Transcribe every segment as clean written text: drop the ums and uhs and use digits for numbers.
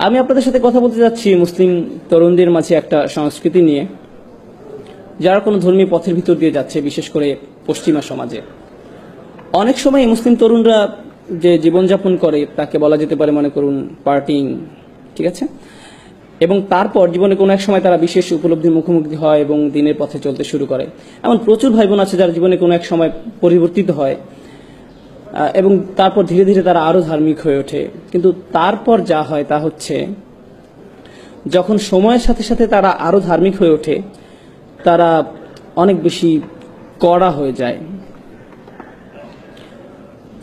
আমি আপনাদের সাথে কথা বলতে যাচ্ছি মুসলিম তরুণদের মাঝে একটা সংস্কৃতি নিয়ে, যারা কোনো ধর্মীয় পথের ভিতর দিয়ে যাচ্ছে, বিশেষ করে পশ্চিমা সমাজে। অনেক সময় মুসলিম তরুণরা যে জীবনযাপন করে তাকে বলা যেতে পারে, মনে করুন, পার্টিং, ঠিক আছে? এবং তারপর জীবনে কোনো এক সময় তারা বিশেষ উপলব্ধির মুখোমুখি হয় এবং দিনের পথে চলতে শুরু করে। এমন প্রচুর ভাই বোন আছে যারা জীবনে কোনো এক সময় পরিবর্তিত হয় এবং তারপর ধীরে ধীরে তারা আরো ধার্মিক হয়ে ওঠে। কিন্তু তারপর যা হয় তা হচ্ছে, যখন সময়ের সাথে সাথে তারা আরো ধার্মিক হয়ে ওঠে, তারা অনেক বেশি কড়া হয়ে যায়,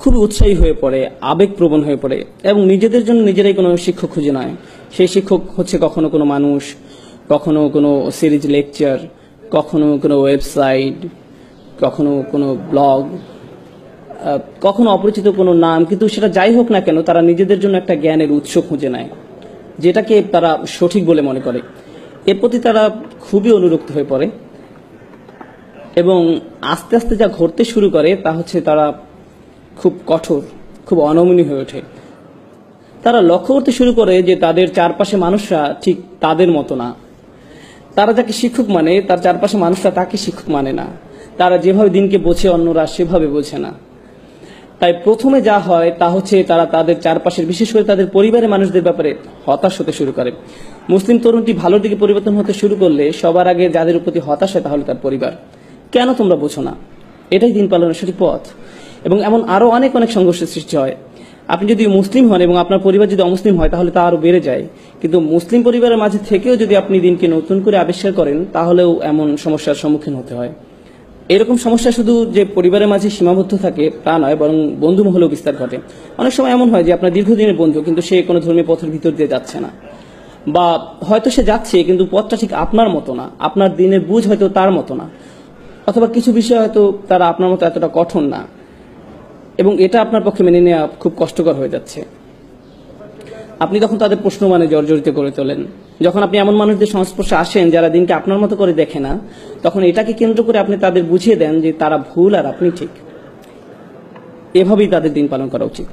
খুব উৎসাহী হয়ে পড়ে, আবেগপ্রবণ হয়ে পড়ে এবং নিজেদের জন্য নিজেরাই কোনো শিক্ষক খুঁজে নেয়। সেই শিক্ষক হচ্ছে কখনো কোনো মানুষ, কখনো কোনো সিরিজ লেকচার, কখনো কোনো ওয়েবসাইট, কখনো কোনো ব্লগ, কখনো অপরিচিত কোনো নাম। কিন্তু সেটা যাই হোক না কেন, তারা নিজেদের জন্য একটা জ্ঞানের উৎস খুঁজে নেয়, যেটাকে তারা সঠিক বলে মনে করে। এর প্রতি তারা খুবই অনুরক্ত হয়ে পড়ে এবং আস্তে আস্তে যা ঘটতে শুরু করে তা হচ্ছে তারা খুব কঠোর, খুব অনমনীয় হয়ে ওঠে। তারা লক্ষ্য করতে শুরু করে যে তাদের চারপাশে মানুষরা ঠিক তাদের মতো না। তারা যাকে শিক্ষক মানে, তার চারপাশে মানুষরা তাকে শিক্ষক মানে না। তারা যেভাবে দিনকে বোঝে, অন্যরা সেভাবে বোঝে না। তাই প্রথমে যা হয় তা হচ্ছে তারা তাদের চারপাশের, বিশেষ করে তাদের পরিবারের মানুষদের ব্যাপারে হতাশ হতে শুরু করে। মুসলিম তরুণটি ভালোর দিকে পরিবর্তন হতে শুরু করলে সবার আগে যাদের প্রতি হতাশ হয় তাহলে তার পরিবার। কেন তোমরা বোঝো না? এটাই দিন পালনের সঠিক পথ। এবং এমন আরো অনেক অনেক সংঘর্ষের সৃষ্টি হয়। আপনি যদি মুসলিম হন এবং আপনার পরিবার যদি অমুসলিম হয় তাহলে তা আরো বেড়ে যায়। কিন্তু মুসলিম পরিবারের মাঝে থেকেও যদি আপনি দিনকে নতুন করে আবিষ্কার করেন তাহলেও এমন সমস্যার সম্মুখীন হতে হয়। এরকম সমস্যা শুধু যে পরিবারের মাঝে সীমাবদ্ধ থাকে তা নয়, বরং বন্ধু মহলেও বিস্তার ঘটে। অনেক সময় এমন হয় যে আপনার দীর্ঘদিনের বন্ধু, কিন্তু সে কোনো ধর্মীয় পথের ভিতর দিয়ে যাচ্ছে না, বা হয়তো সে যাচ্ছে কিন্তু পথটা ঠিক আপনার মতো না, আপনার দিনের বুঝ হয়তো তার মতো না, অথবা কিছু বিষয় হয়তো তারা আপনার মতো এতটা কঠোর না, এবং এটা আপনার পক্ষে মেনে নেওয়া খুব কষ্টকর হয়ে যাচ্ছে। আপনি তখন তাদের প্রশ্ন মানে জর্জরিত করে তোলেন। যখন আপনি এমন মানুষদের সংস্পর্শে আসেন যারা দিনকে আপনার মতো করে দেখে না, তখন এটাকে কেন্দ্র করে আপনি তাদের বুঝিয়ে দেন যে তারা ভুল আর আপনি ঠিক। এভাবেই তাদের দিন পালন করা উচিত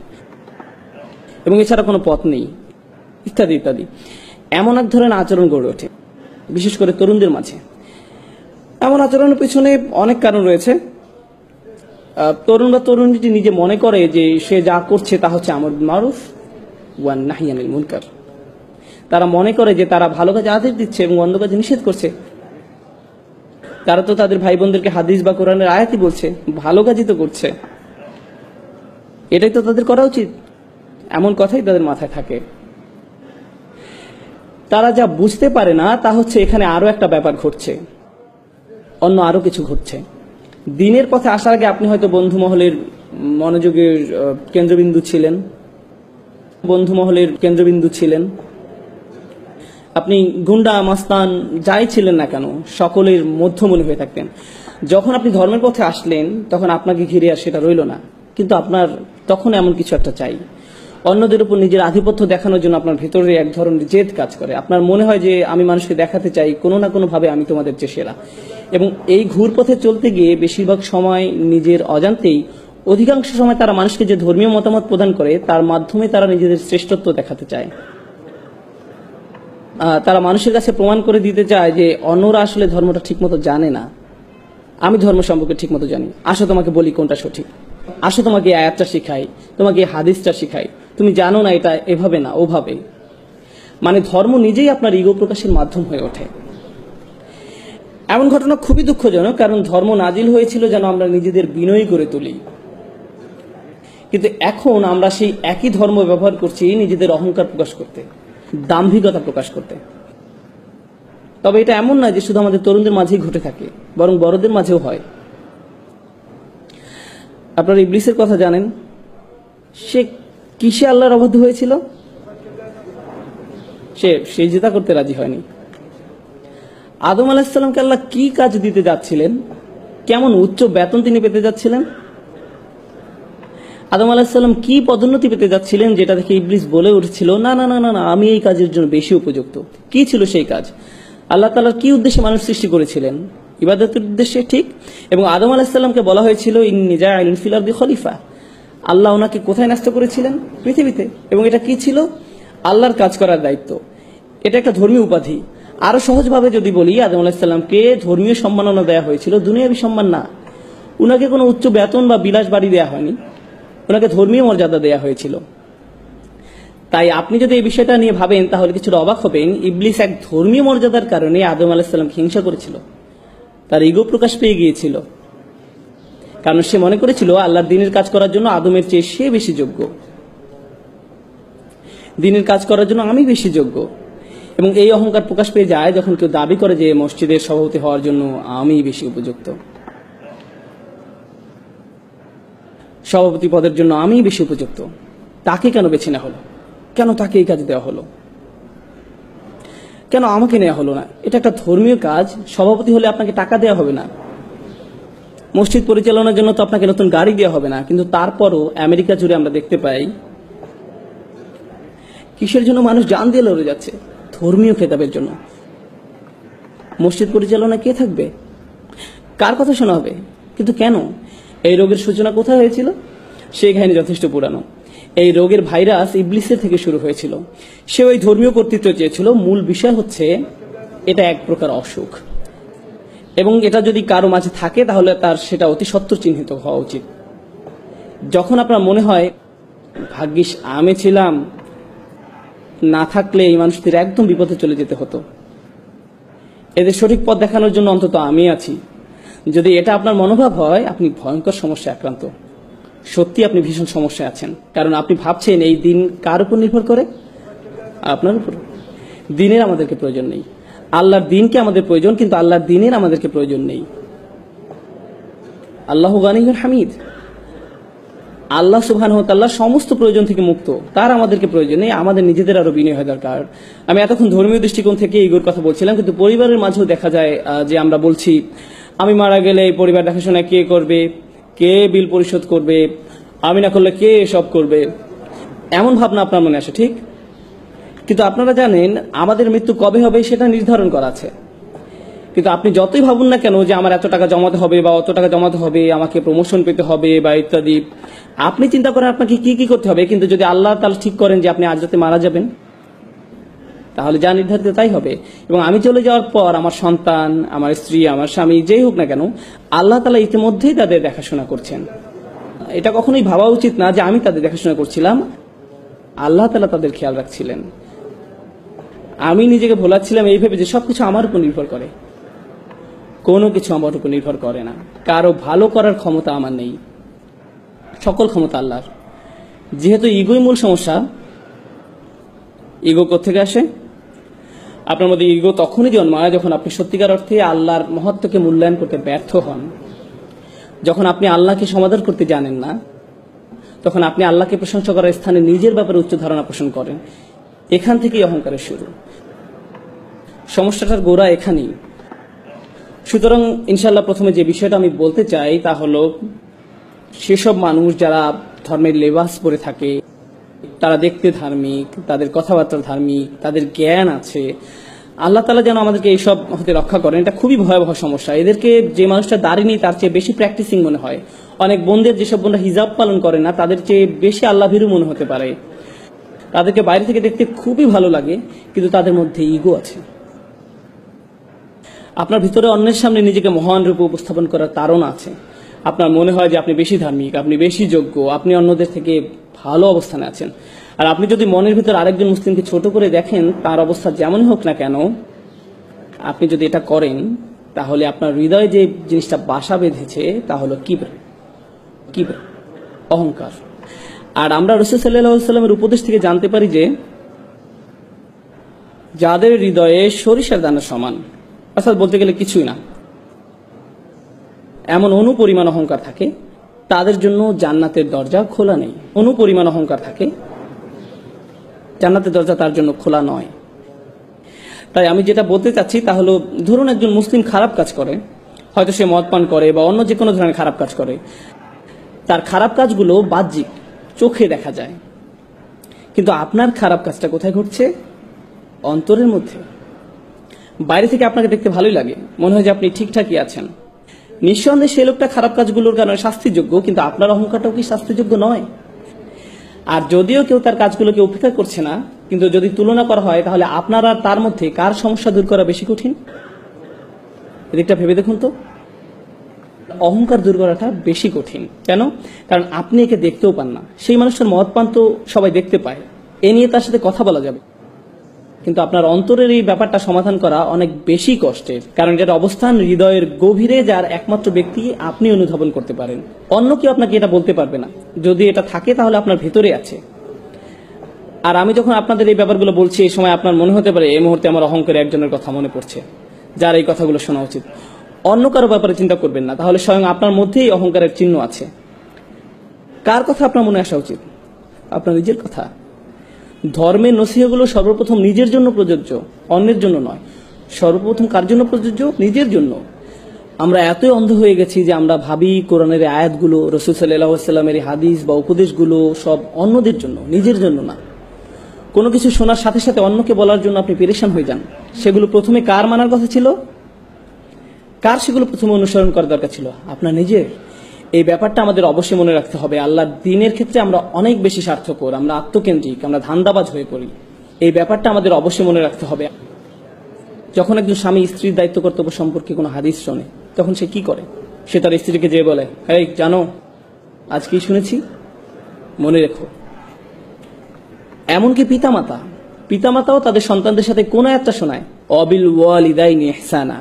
এবং এছাড়া কোনো পথ নেই, ইত্যাদি ইত্যাদি। এমন এক ধরনের আচরণ গড়ে ওঠে বিশেষ করে তরুণদের মাঝে। এমন আচরণের পিছনে অনেক কারণ রয়েছে। তরুণ বা তরুণীটি নিজে মনে করে যে সে যা করছে তা হচ্ছে আমর বিল মারুফ ওয়া নাহই আনিল মুনকার। তারা মনে করে যে তারা ভালো কাজে আদেশ দিচ্ছে এবং মন্দ কাজে নিষেধ করছে। তারা তো তাদের ভাই বোনদেরকে হাদিস বা কোরআনের আয়াতই বলছে, ভালো কাজই তো করছে, এটাই তো তাদের করা উচিত। এমন কথাই তাদের মাথায় থাকে। তারা যা বুঝতে পারে না তা হচ্ছে এখানে আরো একটা ব্যাপার ঘটছে, অন্য আরো কিছু ঘটছে। দিনের পথে আসার আগে আপনি হয়তো বন্ধু মহলের মনোযোগের কেন্দ্রবিন্দু ছিলেন, আপনি গুন্ডা মাস্তান যাই ছিলেন না কেন সকলের মধ্যমণি হয়ে থাকতেন। যখন আপনি ধর্মের পথে আসলেন তখন আপনাকে ঘিরে আর সেটা রইল না, কিন্তু আপনার তখন এমন কিছু একটা চাই। অন্যদের উপর নিজের আধিপত্য দেখানোর জন্য আপনার ভেতরে এক ধরনের জেদ কাজ করে। আপনার মনে হয় যে আমি মানুষকে দেখাতে চাই কোনো না কোনো ভাবে আমি তোমাদের চেয়ে সেরা। এবং এই ঘুরপথে চলতে গিয়ে বেশিরভাগ সময় নিজের অজান্তেই, অধিকাংশ সময় তারা মানুষকে যে ধর্মীয় মতামত প্রদান করে তার মাধ্যমে তারা নিজেদের শ্রেষ্ঠত্ব দেখাতে চায়। তারা মানুষের কাছে প্রমাণ করে দিতে চায় যে অন্যরা আসলে ধর্মটা ঠিকমতো জানে না, আমি ধর্ম সম্পর্কে ঠিকমতো জানি। আসো তোমাকে বলি কোনটা সঠিক, আসো তোমাকে এই আয়াতটা শিখাই, তোমাকে এই হাদিসটা শিখাই, তুমি জানো না এটা এভাবে না ওভাবে। মানে ধর্ম নিজেই আপনার ইগো প্রকাশের মাধ্যম হয়ে ওঠে। এমন ঘটনা খুবই দুঃখজনক, কারণ ধর্ম নাজিল হয়েছিল যেন আমরা নিজেদের বিনয়ী করে তুলি, কিন্তু এখন আমরা সেই একই ধর্ম ব্যবহার করছি নিজেদের অহংকার প্রকাশ করতে, দাম্ভিকতা প্রকাশ করতে। তবে এটা এমন নয় যে শুধু আমাদের তরুণদের মাঝেই ঘটে থাকে, বরং বড়দের মাঝেও হয়। আপনারা ইবলিসের কথা জানেন। সে কিসে আল্লাহর অবাধ্য হয়েছিল? সে সিজদা করতে রাজি হয়নি। আদম আলাইহিস সালামকে আল্লাহ কি কাজ দিতে যাচ্ছিলেন, কেমন উচ্চ বেতন তিনি পেতে যাচ্ছিলেন, আদম আলাইহিস সালাম কি পদোন্নতি পেতে যাচ্ছিলেন, যেটা দেখে ইবলিস বলে উঠেছিল না না না না, আমি এই কাজের জন্য বেশি উপযুক্ত। কি ছিল সেই কাজ? আল্লাহ তাআলার কি উদ্দেশ্যে মানুষ সৃষ্টি করেছিলেন? ইবাদতের উদ্দেশ্যে, ঠিক। এবং আদম আলাইহিস সালামকে বলা হয়েছিল ইন্নী জাইলুন ফিল আরদি খলিফা। আল্লাহ ওনাকে কোথায় ন্যস্ত করেছিলেন? পৃথিবীতে। এবং এটা কি ছিল? আল্লাহর কাজ করার দায়িত্ব, এটা একটা ধর্মীয় উপাধি। আরো সহজভাবে যদি বলি, আদম আলাইহিস সালামকে ধর্মীয় সম্মাননা দেওয়া হয়েছিল, দুনিয়াবী সম্মান না। উনাকে কোনো উচ্চ বেতন বা বিলাস বাড়ি দেওয়া হয়নি, ওনাকে ধর্মীয় মর্যাদা দেওয়া হয়েছিল। তাই আপনি যদি এই বিষয়টা নিয়ে ভাবেন তাহলে কিছুটা অবাক হবেন। ইবলিস এক ধর্মীয় মর্যাদার কারণে আদম আলাইহিস সালামকে হিংসা করেছিল, তার ইগো প্রকাশ পেয়ে গিয়েছিল, কারণ সে মনে করেছিল আল্লাহর দ্বীনের কাজ করার জন্য আদমের চেয়ে সে বেশি যোগ্য, দ্বীনের কাজ করার জন্য আমি বেশি যোগ্য। এবং এই অহংকার প্রকাশ পেয়ে যায় যখন কেউ দাবি করে যে মসজিদের সভাপতি হওয়ার জন্য আমি বেশি উপযুক্ত, সভাপতি পদের জন্য আমি বেশি উপযুক্ত। তাকে কেন বেছে নেওয়া হলো? কেন তাকে এই কাজ দেওয়া হলো? কেন আমাকে নেওয়া হলো না? এটা একটা ধর্মীয় কাজ। সভাপতি হলে আপনাকে টাকা দেওয়া হবে না, মসজিদ পরিচালনার জন্য তো আপনাকে নতুন গাড়ি দেওয়া হবে না। কিন্তু তারপরও আমেরিকা জুড়ে আমরা দেখতে পাই কিসের জন্য মানুষ জান দিয়ে লড়ে যাচ্ছে? ধর্মীয় খেতাবের জন্য। মসজিদ পরিচালনা কে থাকবে? কার কথা শোনা হবে? কিন্তু কেন? এই রোগের সূচনা কোথায় হয়েছিল? সেই কাহিনী যথেষ্ট পুরানো। এই রোগের ভাইরাস ইবলিসের থেকে শুরু হয়েছিল। সে ওই ধর্মীয় কর্তৃত্ব চেয়েছিল। মূল বিষয় হচ্ছে এটা এক প্রকার অসুখ, এবং এটা যদি কারো মাঝে থাকে তাহলে তার সেটা অতি সত্বর চিহ্নিত হওয়া উচিত। যখন আপনার মনে হয় ভাগ্যিস আমি ছিলাম, না থাকলে এই মানুষদের একদম বিপদে চলে যেতে হতো, এদের সঠিক পথ দেখানোর জন্য অন্তত আমি আছি, যদি এটা আপনার মনোভাব হয়, আপনি ভয়ঙ্কর সমস্যায় আক্রান্ত। সত্যি আপনি ভীষণ সমস্যায় আছেন, কারণ আপনি ভাবছেন এই দিন কার উপর নির্ভর করে? আপনার উপর। দিনের আমাদেরকে প্রয়োজন নেই, আল্লাহর দিনকে আমাদের প্রয়োজন, কিন্তু আল্লাহর দিনের আমাদেরকে প্রয়োজন নেই। আল্লাহু গানিয়ুল হামিদ। আল্লাহ সুবহানাহু ওয়া তাআলা সমস্ত প্রয়োজন থেকে মুক্ত, তার আমাদেরকে প্রয়োজন নেই। আমাদের নিজেদের আরো বিনয় হওয়া দরকার। আমি এতক্ষণ ধর্মীয় দৃষ্টিকোণ থেকে ইগোর কথা বলছিলাম, কিন্তু পরিবারের মাঝেও দেখা যায় যে আমরা বলছি আমি মারা গেলে এই পরিবার দেখাশোনা কে করবে, কে বিল পরিশোধ করবে, আমি না করলে কে এসব করবে, এমন ভাবনা আপনার মনে আসে, ঠিক? কিন্তু আপনারা জানেন আমাদের মৃত্যু কবে হবে সেটা নির্ধারণ করা আছে। কিন্তু আপনি যতই ভাবুন না কেন যে আমার এত টাকা জমাতে হবে বা অত টাকা জমাতে হবে, আমাকে প্রমোশন পেতে হবে বা ইত্যাদি, আপনি চিন্তা করেন আপনাকে কি কি করতে হবে। কিন্তু যদি আল্লাহ তাআলা ঠিক করেন যে আপনি আজ রাতে মারা যাবেন, তাহলে যা নির্ধারিত তাই হবে। এবং আমি চলে যাওয়ার পর আমার সন্তান, আমার স্ত্রী, আমার স্বামী, যেই হোক না কেন, আল্লাহ তাআলা ইতিমধ্যেই তাদের দেখাশোনা করছেন। এটা কখনোই ভাবা উচিত না যে আমি তাদের দেখাশোনা করছিলাম, আল্লাহ তাআলা তাদের খেয়াল রাখছিলেন। আমি নিজেকে ভোলাচ্ছিলাম এই ভেবে যে সবকিছু আমার উপর নির্ভর করে। কোনো কিছু আমার উপর নির্ভর করে না। কারো ভালো করার ক্ষমতা আমার নেই, সকল ক্ষমতা আল্লাহর। যেহেতু ইগোই মূল সমস্যা, ইগো কোত্থেকে আসে? আপনার মধ্যে ইগো তখনই জন্মায় যখন আপনি সত্যিকার অর্থে আল্লাহর মহত্বকে মূল্যায়ন করতে ব্যর্থ হন। যখন আপনি আল্লাহকে সমাদর করতে জানেন না, তখন আপনি আল্লাহকে প্রশংসা করার স্থানে নিজের ব্যাপারে উচ্চ ধারণা পোষণ করেন। এখান থেকেই অহংকারের শুরু। সমস্যাটার গোড়া এখানেই। সুতরাং ইনশাআল্লাহ প্রথমে যে বিষয়টা আমি বলতে চাই তা হলো, সেসব মানুষ যারা ধর্মের লেবাস পরে থাকে, তারা দেখতে ধার্মিক, তাদের কথাবার্তা ধার্মিক, তাদের জ্ঞান আছে, আল্লাহ তাআলা যেন আমাদেরকে এইসব হতে রক্ষা করেন। এটা খুবই ভয়াবহ সমস্যা। এদেরকে যে মানুষটা দাড়ি নেই তার চেয়ে বেশি প্র্যাকটিসিং মনে হয়। অনেক বোনদের, যেসব বোনরা হিজাব পালন করে না, তাদের চেয়ে বেশি আল্লাহ ভীরু মনে হতে পারে। তাদেরকে বাইরে থেকে দেখতে খুবই ভালো লাগে, কিন্তু তাদের মধ্যে ইগো আছে। আপনার ভিতরে অন্যের সামনে নিজেকে মহান রূপে উপস্থাপন করার তাড়না আছে। আপনার মনে হয় যে আপনি বেশি ধার্মিক, আপনি বেশি যোগ্য, আপনি অন্যদের থেকে ভালো অবস্থানে আছেন। আর আপনি যদি মনের ভিতর আরেকজন মুসলিমকে ছোট করে দেখেন, তার অবস্থা যেমনই হোক না কেন, আপনি যদি এটা করেন, তাহলে আপনার হৃদয়ে যে জিনিসটা বাসা বেঁধেছে তা হলো কিবর, অহংকার। আর আমরা রাসূল সাল্লাল্লাহু আলাইহি ওয়াসাল্লামের উপদেশ থেকে জানতে পারি যে যাদের হৃদয়ে সরিষার দানা সমান, অর্থাৎ বলতে গেলে কিছুই না, এমন অনুপরিমাণ অহংকার থাকে, তাদের জন্য জান্নাতের দরজা খোলা নেই। অনুপরিমাণ অহংকার থাকে, জান্নাতের দরজা তার জন্য খোলা নয়। তাই আমি যেটা বলতে চাচ্ছি তা হলো, ধরুন একজন মুসলিম খারাপ কাজ করে, হয়তো সে মদ পান করে বা অন্য যে কোনো ধরনের খারাপ কাজ করে। তার খারাপ কাজগুলো বাহ্যিক, চোখে দেখা যায়, কিন্তু আপনার খারাপ কাজটা কোথায় ঘটছে? অন্তরের মধ্যে। বাইরে থেকে আপনাকে দেখতে ভালোই লাগে, মনে হয় যে আপনি ঠিকঠাকই আছেন। নিঃসন্দেহে সেই লোকটা খারাপ কাজগুলোর কারণে শাস্তিযোগ্য, কিন্তু আপনার অহংকারটাও কি শাস্তিযোগ্য নয়? আর যদিও কেউ তার কাজগুলোকে উপেক্ষা করছে না, কিন্তু যদি তুলনা করা হয় তাহলে আপনার আর তার মধ্যে কার সমস্যা দূর করা বেশি কঠিন? এদিকটা ভেবে দেখুন তো। অহংকার দূর করাটা বেশি কঠিন। কেন? কারণ আপনি একে দেখতেও পান না, সেই মানুষটার মদ পান তো সবাই দেখতে পায়, এ নিয়ে তার সাথে কথা বলা যাবে, কিন্তু আপনার অন্তরের এই ব্যাপারটা সমাধান করা অনেক বেশি কষ্টের, কারণ এটার অবস্থান হৃদয়ের গভীরে, যার একমাত্র ব্যক্তি আপনি অনুধাবন করতে পারেন। অন্য কেউ আপনাকে এটা বলতে পারবে না। যদি এটা থাকে তাহলে আপনার ভেতরে আছে। আর আমি যখন আপনাদের এই ব্যাপারগুলো বলছি, এই সময় আপনার মনে হতে পারে এই মুহূর্তে আমার অহংকারে একজনের কথা মনে পড়ছে, যার এই কথাগুলো শোনা উচিত। অন্য কারো ব্যাপারে চিন্তা করবেন না, তাহলে স্বয়ং আপনার মধ্যেই অহংকারের চিহ্ন আছে। কার কথা আপনার মনে আসা উচিত? আপনার নিজের কথা। ধর্মের নসিহতগুলো সর্বপ্রথম নিজের জন্য প্রযোজ্য, অন্যের জন্য নয়। সর্বপ্রথম কার জন্য প্রযোজ্য? নিজের জন্য। আমরা এতই অন্ধ হয়ে গেছি যে আমরা ভাবি কোরআনের আয়াতগুলো, রাসূল সাল্লাল্লাহু আলাইহি ওয়াসাল্লামের হাদিস বা উপদেশগুলো সব অন্যদের জন্য, নিজের জন্য না। কোনো কিছু শোনার সাথে সাথে অন্যকে বলার জন্য আপনি পেরেশান হয়ে যান। সেগুলো প্রথমে কার মানার কথা ছিল? কার সেগুলো প্রথমে অনুসরণ করার দরকার ছিল? আপনার নিজের। এই ব্যাপারটা আমাদের অবশ্যই মনে রাখতে হবে। আল্লাহর দ্বীনের ক্ষেত্রে আমরা অনেক বেশি স্বার্থপর, আমরা আত্মকেন্দ্রিক, আমরা ধান্দাবাজ হয়ে পড়ি। এই ব্যাপারটা আমাদের অবশ্যই মনে রাখতে হবে। যখন একজন স্বামী স্ত্রীর দায়িত্ব কর্তব্য সম্পর্কে কোনো হাদিস শোনে, তখন সে কি করে? সে তার স্ত্রীকে যেয়ে বলে, এই জানো আজ কি শুনেছি, মনে রেখো। এমনকি পিতামাতাও তাদের সন্তানদের সাথে কোন একটা শোনায়, অবিল ওয়ালিদাইনি ইহসানা,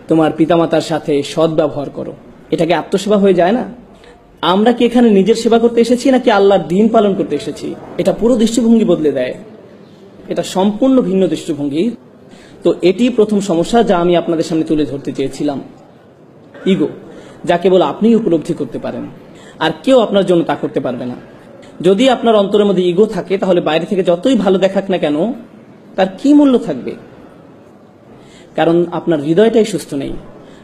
তোমার পিতামাতার সাথে সৎ ব্যবহার করো। এটাকে আত্মসেবা হয়ে যায় না? আমরা কি এখানে নিজের সেবা করতে এসেছি নাকি আল্লাহর দ্বীন পালন করতে এসেছি? এটা পুরো দৃষ্টিভঙ্গি বদলে দেয়। এটা সম্পূর্ণ ভিন্ন দৃষ্টিভঙ্গি। তো এটি প্রথম সমস্যা যা আমি আপনাদের সামনে তুলে ধরতে চেয়েছিলাম। ইগো, যা কেবল আপনিই উপলব্ধি করতে পারেন, আর কেউ আপনার জন্য তা করতে পারবে না। যদি আপনার অন্তরের মধ্যে ইগো থাকে, তাহলে বাইরে থেকে যতই ভালো দেখাক না কেন, তার কি মূল্য থাকবে? কারণ আপনার হৃদয়টাই সুস্থ নেই।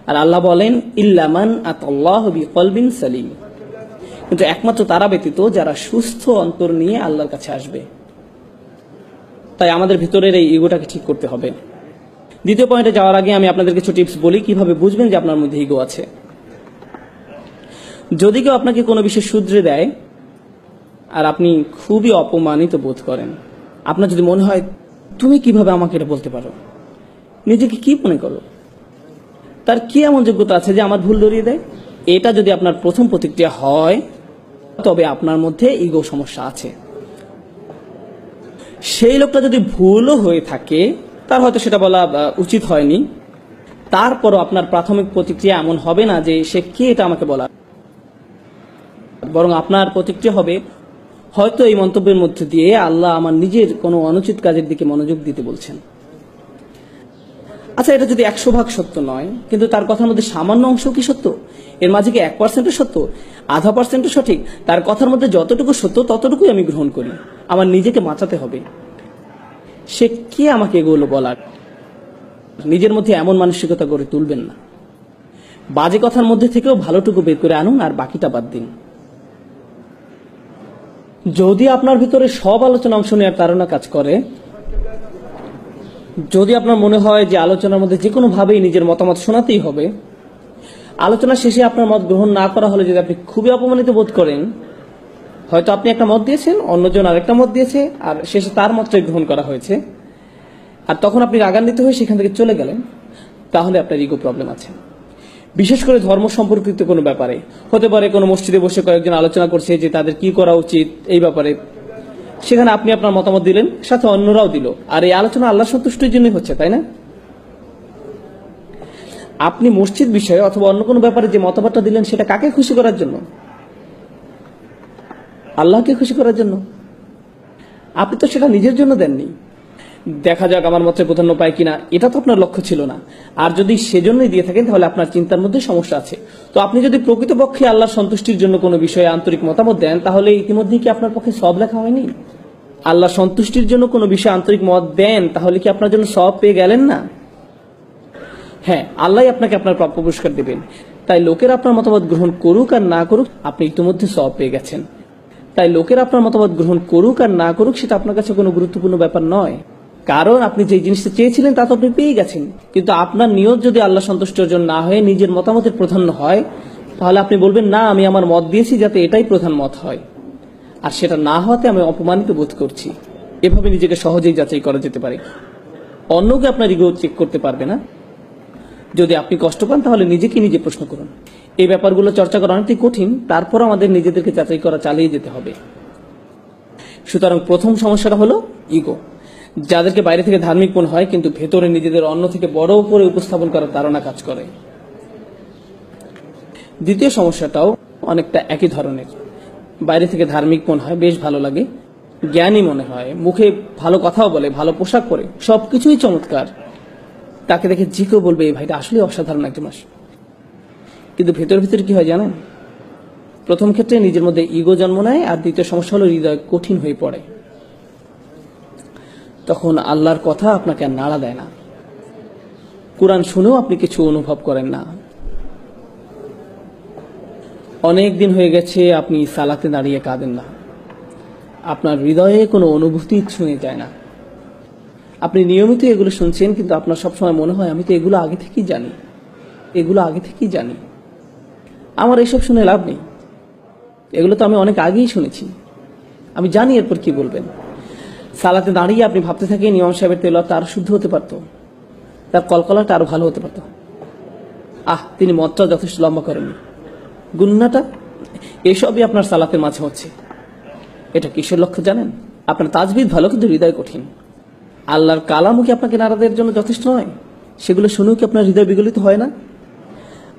আর আল্লাহ বলেন, ইল্লামান আতাল্লাহু বিকলবিন সালিম, কিন্তু একমাত্র তারা ব্যতীত যারা সুস্থ অন্তর নিয়ে আল্লাহর কাছে আসবে। তাই আমাদের ভিতরের এই ইগোটাকে ঠিক করতে হবে। দ্বিতীয় পয়েন্টে যাওয়ার আগে আমি আপনাদের কিছু টিপস বলি কিভাবে বুঝবেন যে আপনার মধ্যে ইগো আছে। যদি কেউ আপনাকে কোনো বিষয় শুধরে দেয় আর আপনি খুবই অপমানিত বোধ করেন, আপনার যদি মনে হয় তুমি কিভাবে আমাকে এটা বলতে পারো, নিজেকে কি মনে করো, তার কি এমন যোগ্যতা আছে যে আমার ভুল ধরিয়ে দেয়, এটা যদি আপনার প্রথম প্রতিক্রিয়া হয়, তবে আপনার মধ্যে ইগো সমস্যা আছে। সেই লোকটা যদি ভুলও হয়ে থাকে, তার হয়তো সেটা বলা উচিত হয়নি, তারপরও আপনার প্রাথমিক প্রতিক্রিয়া এমন হবে না যে সে কে এটা আমাকে বলার, বরং আপনার প্রতিক্রিয়া হবে, হয়তো এই মন্তব্যের মধ্যে দিয়ে আল্লাহ আমার নিজের কোনো অনুচিত কাজের দিকে মনোযোগ দিতে বলছেন। আচ্ছা, এটা যদি 100% সত্য নয়, কিন্তু তার কথার মধ্যে সামান্য অংশ কি সত্য? এর মাঝে কি 1% সত্য, 0.5% সঠিক? তার কথার মধ্যে যতটুকু সত্য ততটুকুই আমি গ্রহণ করি। আমার নিজেকে বাঁচাতে হবে। সে কে আমাকে এগুলো বলার? নিজের মধ্যে এমন মানসিকতা গড়ে তুলবেন না। বাজে কথার মধ্যে থেকেও ভালোটুকু বের করে আনুন, আর বাকিটা বাদ দিন। যদি আপনার ভিতরে সব আলোচনা অংশ নেওয়ার তাড়না কাজ করে, যদি আপনার মনে হয় যে আলোচনার মধ্যে যে কোনো ভাবেই নিজের মতামত শোনাতেই হবে, আলোচনা শেষে আপনার মত গ্রহণ না করা হলে যদি আপনি খুবই অপমানিত বোধ করেন, হয়তো আপনি একটা মত দিয়েছেন, অন্যজন আরেকটা মত দিয়েছে, আর শেষে তার মতটাই গ্রহণ করা হয়েছে, আর তখন আপনি রাগান্বিত হয়ে সেখান থেকে চলে গেলেন, তাহলে আপনার ইগো প্রবলেম আছে। বিশেষ করে ধর্ম সম্পর্কিত কোনো ব্যাপারে হতে পারে, কোনো মসজিদে বসে কয়েকজন আলোচনা করছে যে তাদের কি করা উচিত এই ব্যাপারে, সেখানে আপনি আপনার মতামত দিলেন, সাথে অন্যরাও দিল, আর এই আলোচনা আল্লাহ সন্তুষ্টির জন্যই হচ্ছে, তাই না? আপনি মসজিদ বিষয়ে অথবা অন্য কোনো ব্যাপারে যে মতামতটা দিলেন, সেটা কাকে খুশি করার জন্য? আল্লাহকে খুশি করার জন্য। আপনি তো সেটা নিজের জন্য দেননি। দেখা যাক আমার মতে প্রাধান্য পায় কিনা, এটা তো আপনার লক্ষ্য ছিল না। আর যদি সেজন্যই দিয়ে থাকেন, তাহলে আপনার চিন্তার মধ্যে সমস্যা আছে। তো আপনি যদি প্রকৃতপক্ষে আল্লাহর সন্তুষ্টির জন্য কোনো বিষয়ে আন্তরিক মতামত দেন, তাহলে ইতিমধ্যেই কি আপনার পক্ষে সওয়াব লেখা হয়নি? আল্লাহর সন্তুষ্টির জন্য কোনো বিষয়ে আন্তরিক মত দেন, তাহলে কি আপনার জন্য সওয়াব পেয়ে গেলেন না? হ্যাঁ, আল্লাহ আপনাকে আপনার প্রাপ্য পুরস্কার দেবেন। তাই লোকের আপনার মতামত গ্রহণ করুক আর না করুক, আপনি ইতিমধ্যে সওয়াব পেয়ে গেছেন। তাই লোকের আপনার মতামত গ্রহণ করুক আর না করুক, সেটা আপনার কাছে কোনো গুরুত্বপূর্ণ ব্যাপার নয়, কারণ আপনি যে জিনিসটা চেয়েছিলেন তা তো আপনি পেয়ে গেছেন। কিন্তু আপনার নিয়ত যদি আল্লাহ সন্তুষ্ট অর্জন না হয়ে নিজের মতামতের প্রাধান্য হয়, তাহলে আপনি বলবেন, না, আমি আমার মত দিয়েছি যাতে এটাই প্রধান মত হয়, আর সেটা না হওয়াতে আমি অপমানিত বোধ করছি। এভাবে নিজেকে সহজেই যাচাই করা যেতে পারে। অন্যকে আপনার ইগো চেক করতে পারবে না। যদি আপনি কষ্ট পান তাহলে নিজেকে নিজে প্রশ্ন করুন। এই ব্যাপারগুলো চর্চা করা অনেকটাই কঠিন, তারপর আমাদের নিজেদেরকে যাচাই করা চালিয়ে যেতে হবে। সুতরাং প্রথম সমস্যাটা হলো ইগো, যাদেরকে বাইরে থেকে ধার্মিক মনে হয় কিন্তু ভেতরে নিজেদের অন্য থেকে বড় করে উপস্থাপন করার তাড়না কাজ করে। দ্বিতীয় সমস্যাটাও অনেকটা একই ধরনের। বাইরে থেকে ধার্মিক মনে হয়, বেশ ভালো লাগে, জ্ঞানী মনে হয়, মুখে ভালো কথাও বলে, ভালো পোশাক পরে, সবকিছুই চমৎকার। তাকে দেখে যে কেউ বলবে এই ভাইটা আসলে অসাধারণ একজন মানুষ। কিন্তু ভেতর ভিতরে কি হয় জানেন? প্রথম ক্ষেত্রে নিজের মধ্যে ইগো জন্ম নেয়, আর দ্বিতীয় সমস্যা হলো হৃদয় কঠিন হয়ে পড়ে। তখন আল্লাহর কথা আপনাকে আর নাড়া দেয় না, কোরআন শুনেও আপনি কিছু অনুভব করেন না। অনেক দিন হয়ে গেছে আপনি সালাতে দাঁড়িয়ে কাঁদেন না, আপনার হৃদয়ে কোনো অনুভূতি ছুঁয়ে যায় না। আপনি নিয়মিত এগুলো শুনছেন, কিন্তু আপনার সবসময় মনে হয় আমি তো এগুলো আগে থেকেই জানি, আমার এসব শুনে লাভ নেই, এগুলো তো আমি অনেক আগেই শুনেছি, আমি জানি এরপর কি বলবেন। সালাতে দাঁড়িয়ে আপনি ভাবতে থাকেন ইমাম সাহেবের তেলাওয়াত আরো শুদ্ধ হতে পারত, তার কলকলাটা আরো ভালো হতে পারত, তিনি মতটা যথেষ্ট লম্বা করেননি, গুন্নাটা, এসবই আপনার সালাতের মাঝে হচ্ছে। এটা কিসের লক্ষ্য জানেন? আপনার তাজবিদ ভালো কিন্তু হৃদয় কঠিন। আল্লাহর কালামও কি আপনাকে নাড়া দেওয়ার জন্য যথেষ্ট নয়? সেগুলো শুনেও কি আপনার হৃদয় বিগলিত হয় না?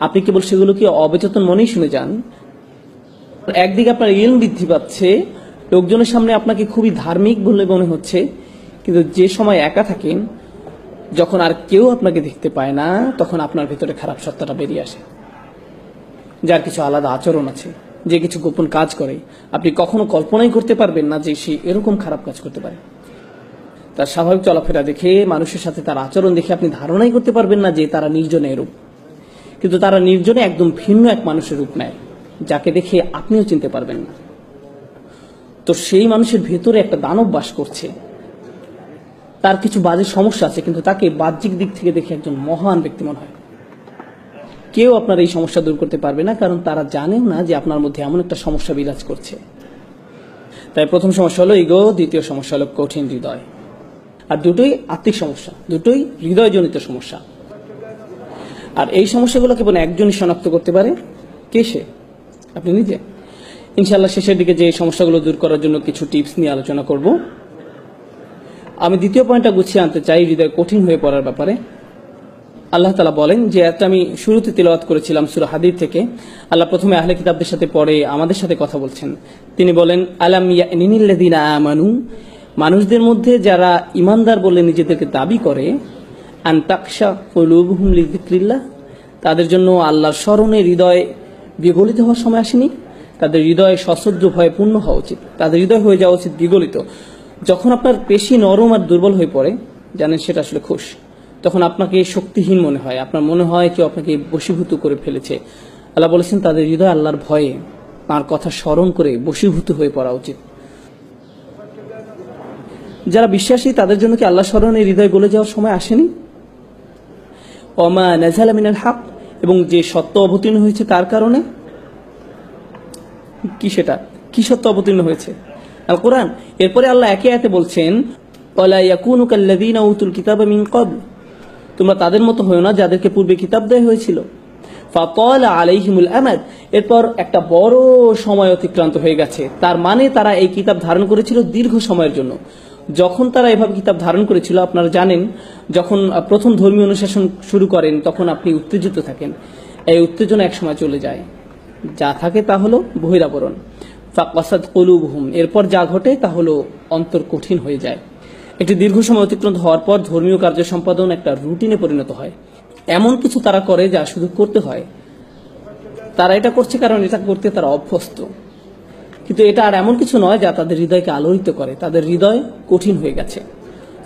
আপনি কেবল সেগুলো কি অবচেতন মনেই শুনে যান? একদিকে আপনার ইলম বৃদ্ধি পাচ্ছে, লোকজনের সামনে আপনাকে খুবই ধার্মিক বলে মনে হচ্ছে, কিন্তু যে সময় একা থাকেন, যখন আর কেউ আপনাকে দেখতে পায় না, তখন আপনার ভিতরে খারাপ সত্তাটা বেরিয়ে আসে, যার কিছু আলাদা আচরণ আছে, যে কিছু গোপন কাজ করে, আপনি কখনো কল্পনাই করতে পারবেন না যে সে এরকম খারাপ কাজ করতে পারে। তার স্বাভাবিক চলাফেরা দেখে, মানুষের সাথে তার আচরণ দেখে আপনি ধারণাই করতে পারবেন না যে তারা নির্জনে এরূপ, কিন্তু তারা নির্জনে একদম ভিন্ন এক মানুষের রূপ নেয়, যাকে দেখে আপনিও চিনতে পারবেন না। তো সেই মানুষের ভেতরে একটা দানব বাস করছে, তার কিছু বাজে সমস্যা আছে, কিন্তু তাকে বাহ্যিক দিক থেকে দেখে একজন মহান ব্যক্তি মনে হয়। কেউ আপনার এই সমস্যা দূর করতে পারবে না, কারণ তারা জানেও না যে আপনার মধ্যে এমন একটা সমস্যা বিরাজ করছে। তাই প্রথম সমস্যা হলো ইগো, দ্বিতীয় সমস্যা হলো কঠিন হৃদয়। আর দুটোই আত্মিক সমস্যা, দুটোই হৃদয়জনিত সমস্যা। আর এই সমস্যাগুলো কেবল একজনই শনাক্ত করতে পারে। কে সে? আপনি নিজে। ইনশাআল্লাহ শেষের দিকে যে সমস্যাগুলো দূর করার জন্য কিছু টিপস নিয়ে আলোচনা করব। আমি দ্বিতীয় পয়েন্টটা গুছিয়ে আনতে চাই হৃদয় কঠিন হয়ে পড়ার ব্যাপারে। আল্লাহ তাআলা বলেন, যে একটা আমি শুরুতে তিলাওয়াত করেছিলাম সূরা হাদীদ থেকে, আল্লাহ প্রথমে আহলে কিতাবদের সাথে পড়ে আমাদের সাথে কথা বলছেন। তিনি বলেন, আলাম ইয়ানিনিল্লাযিনা আমানু, মানুষদের মধ্যে যারা ইমানদার বলে নিজেদেরকে দাবি করে, আন তাকশা কুলুবুহুম লিযিকরিল্লাহ, তাদের জন্য আল্লাহর স্মরণে হৃদয় বিগলিত হওয়ার সময় আসেনি। তাদের হৃদয় সশ্রদ্ধ ভয়ে পূর্ণ হওয়া উচিত, তাদের হৃদয় হয়ে যাওয়া উচিত বিগলিত। যখন আপনার পেশি নরম আর দুর্বল হয়ে পড়ে, জানেন সেটা আসলে খুশ, তখন আপনাকে শক্তিহীন মনে হয়, আপনার মনে হয় কেউ আপনাকে বশীভূত করে ফেলেছে। আল্লাহ বলেছেন তাদের হৃদয় আল্লাহর ভয়ে, তার কথা স্মরণ করে বশীভূত হয়ে পড়া উচিত। যারা বিশ্বাসী তাদের জন্য কি আল্লাহ স্মরণে হৃদয় গলে যাওয়ার সময় আসেনি? ওমা নাযালা মিনাল হক, এবং যে সত্য অবতীর্ণ হয়েছে তার কারণে। কি সেটা? কি সত্য অবতীর্ণ হয়েছে? আল কোরআন। এরপরে আল্লাহ একে একে বলছেন, ওয়ালা ইয়াকুনু কাল্লাযীনা উতুল কিতাবা মিন ক্বাবল, তোমরা তাদের মতো হয়ো না যাদেরকে পূর্বে কিতাব দেয়া হয়েছিল। ফাতালা আলাইহিমুল আমাদ, এরপর একটা বড় সময় অতিক্রান্ত হয়ে গেছে, তার মানে তারা এই কিতাব ধারণ করেছিল দীর্ঘ সময়ের জন্য। যখন তারা এভাবে কিতাব ধারণ করেছিল, আপনারা জানেন যখন প্রথম ধর্মীয় অনুশাসন শুরু করেন তখন আপনি উত্তেজিত থাকেন, এই উত্তেজনা এক সময় চলে যায়, যা থাকে তা হলো বহিরাবরণ। ফাকাসাদ কুলুবুহুম, এরপর যা ঘটে তা হলো অন্তর কঠিন হয়ে যায়। একটি দীর্ঘ সময় অতিক্রান্ত হওয়ার পর ধর্মীয় কার্য সম্পাদন একটা রুটিনে পরিণত হয়। এমন কিছু তারা করে যা শুধু করতে হয়, তারা এটা করছে কারণ এটা করতে তারা অভ্যস্ত, কিন্তু এটা আর এমন কিছু নয় যা তাদের হৃদয়কে আলোড়িত করে। তাদের হৃদয় কঠিন হয়ে গেছে।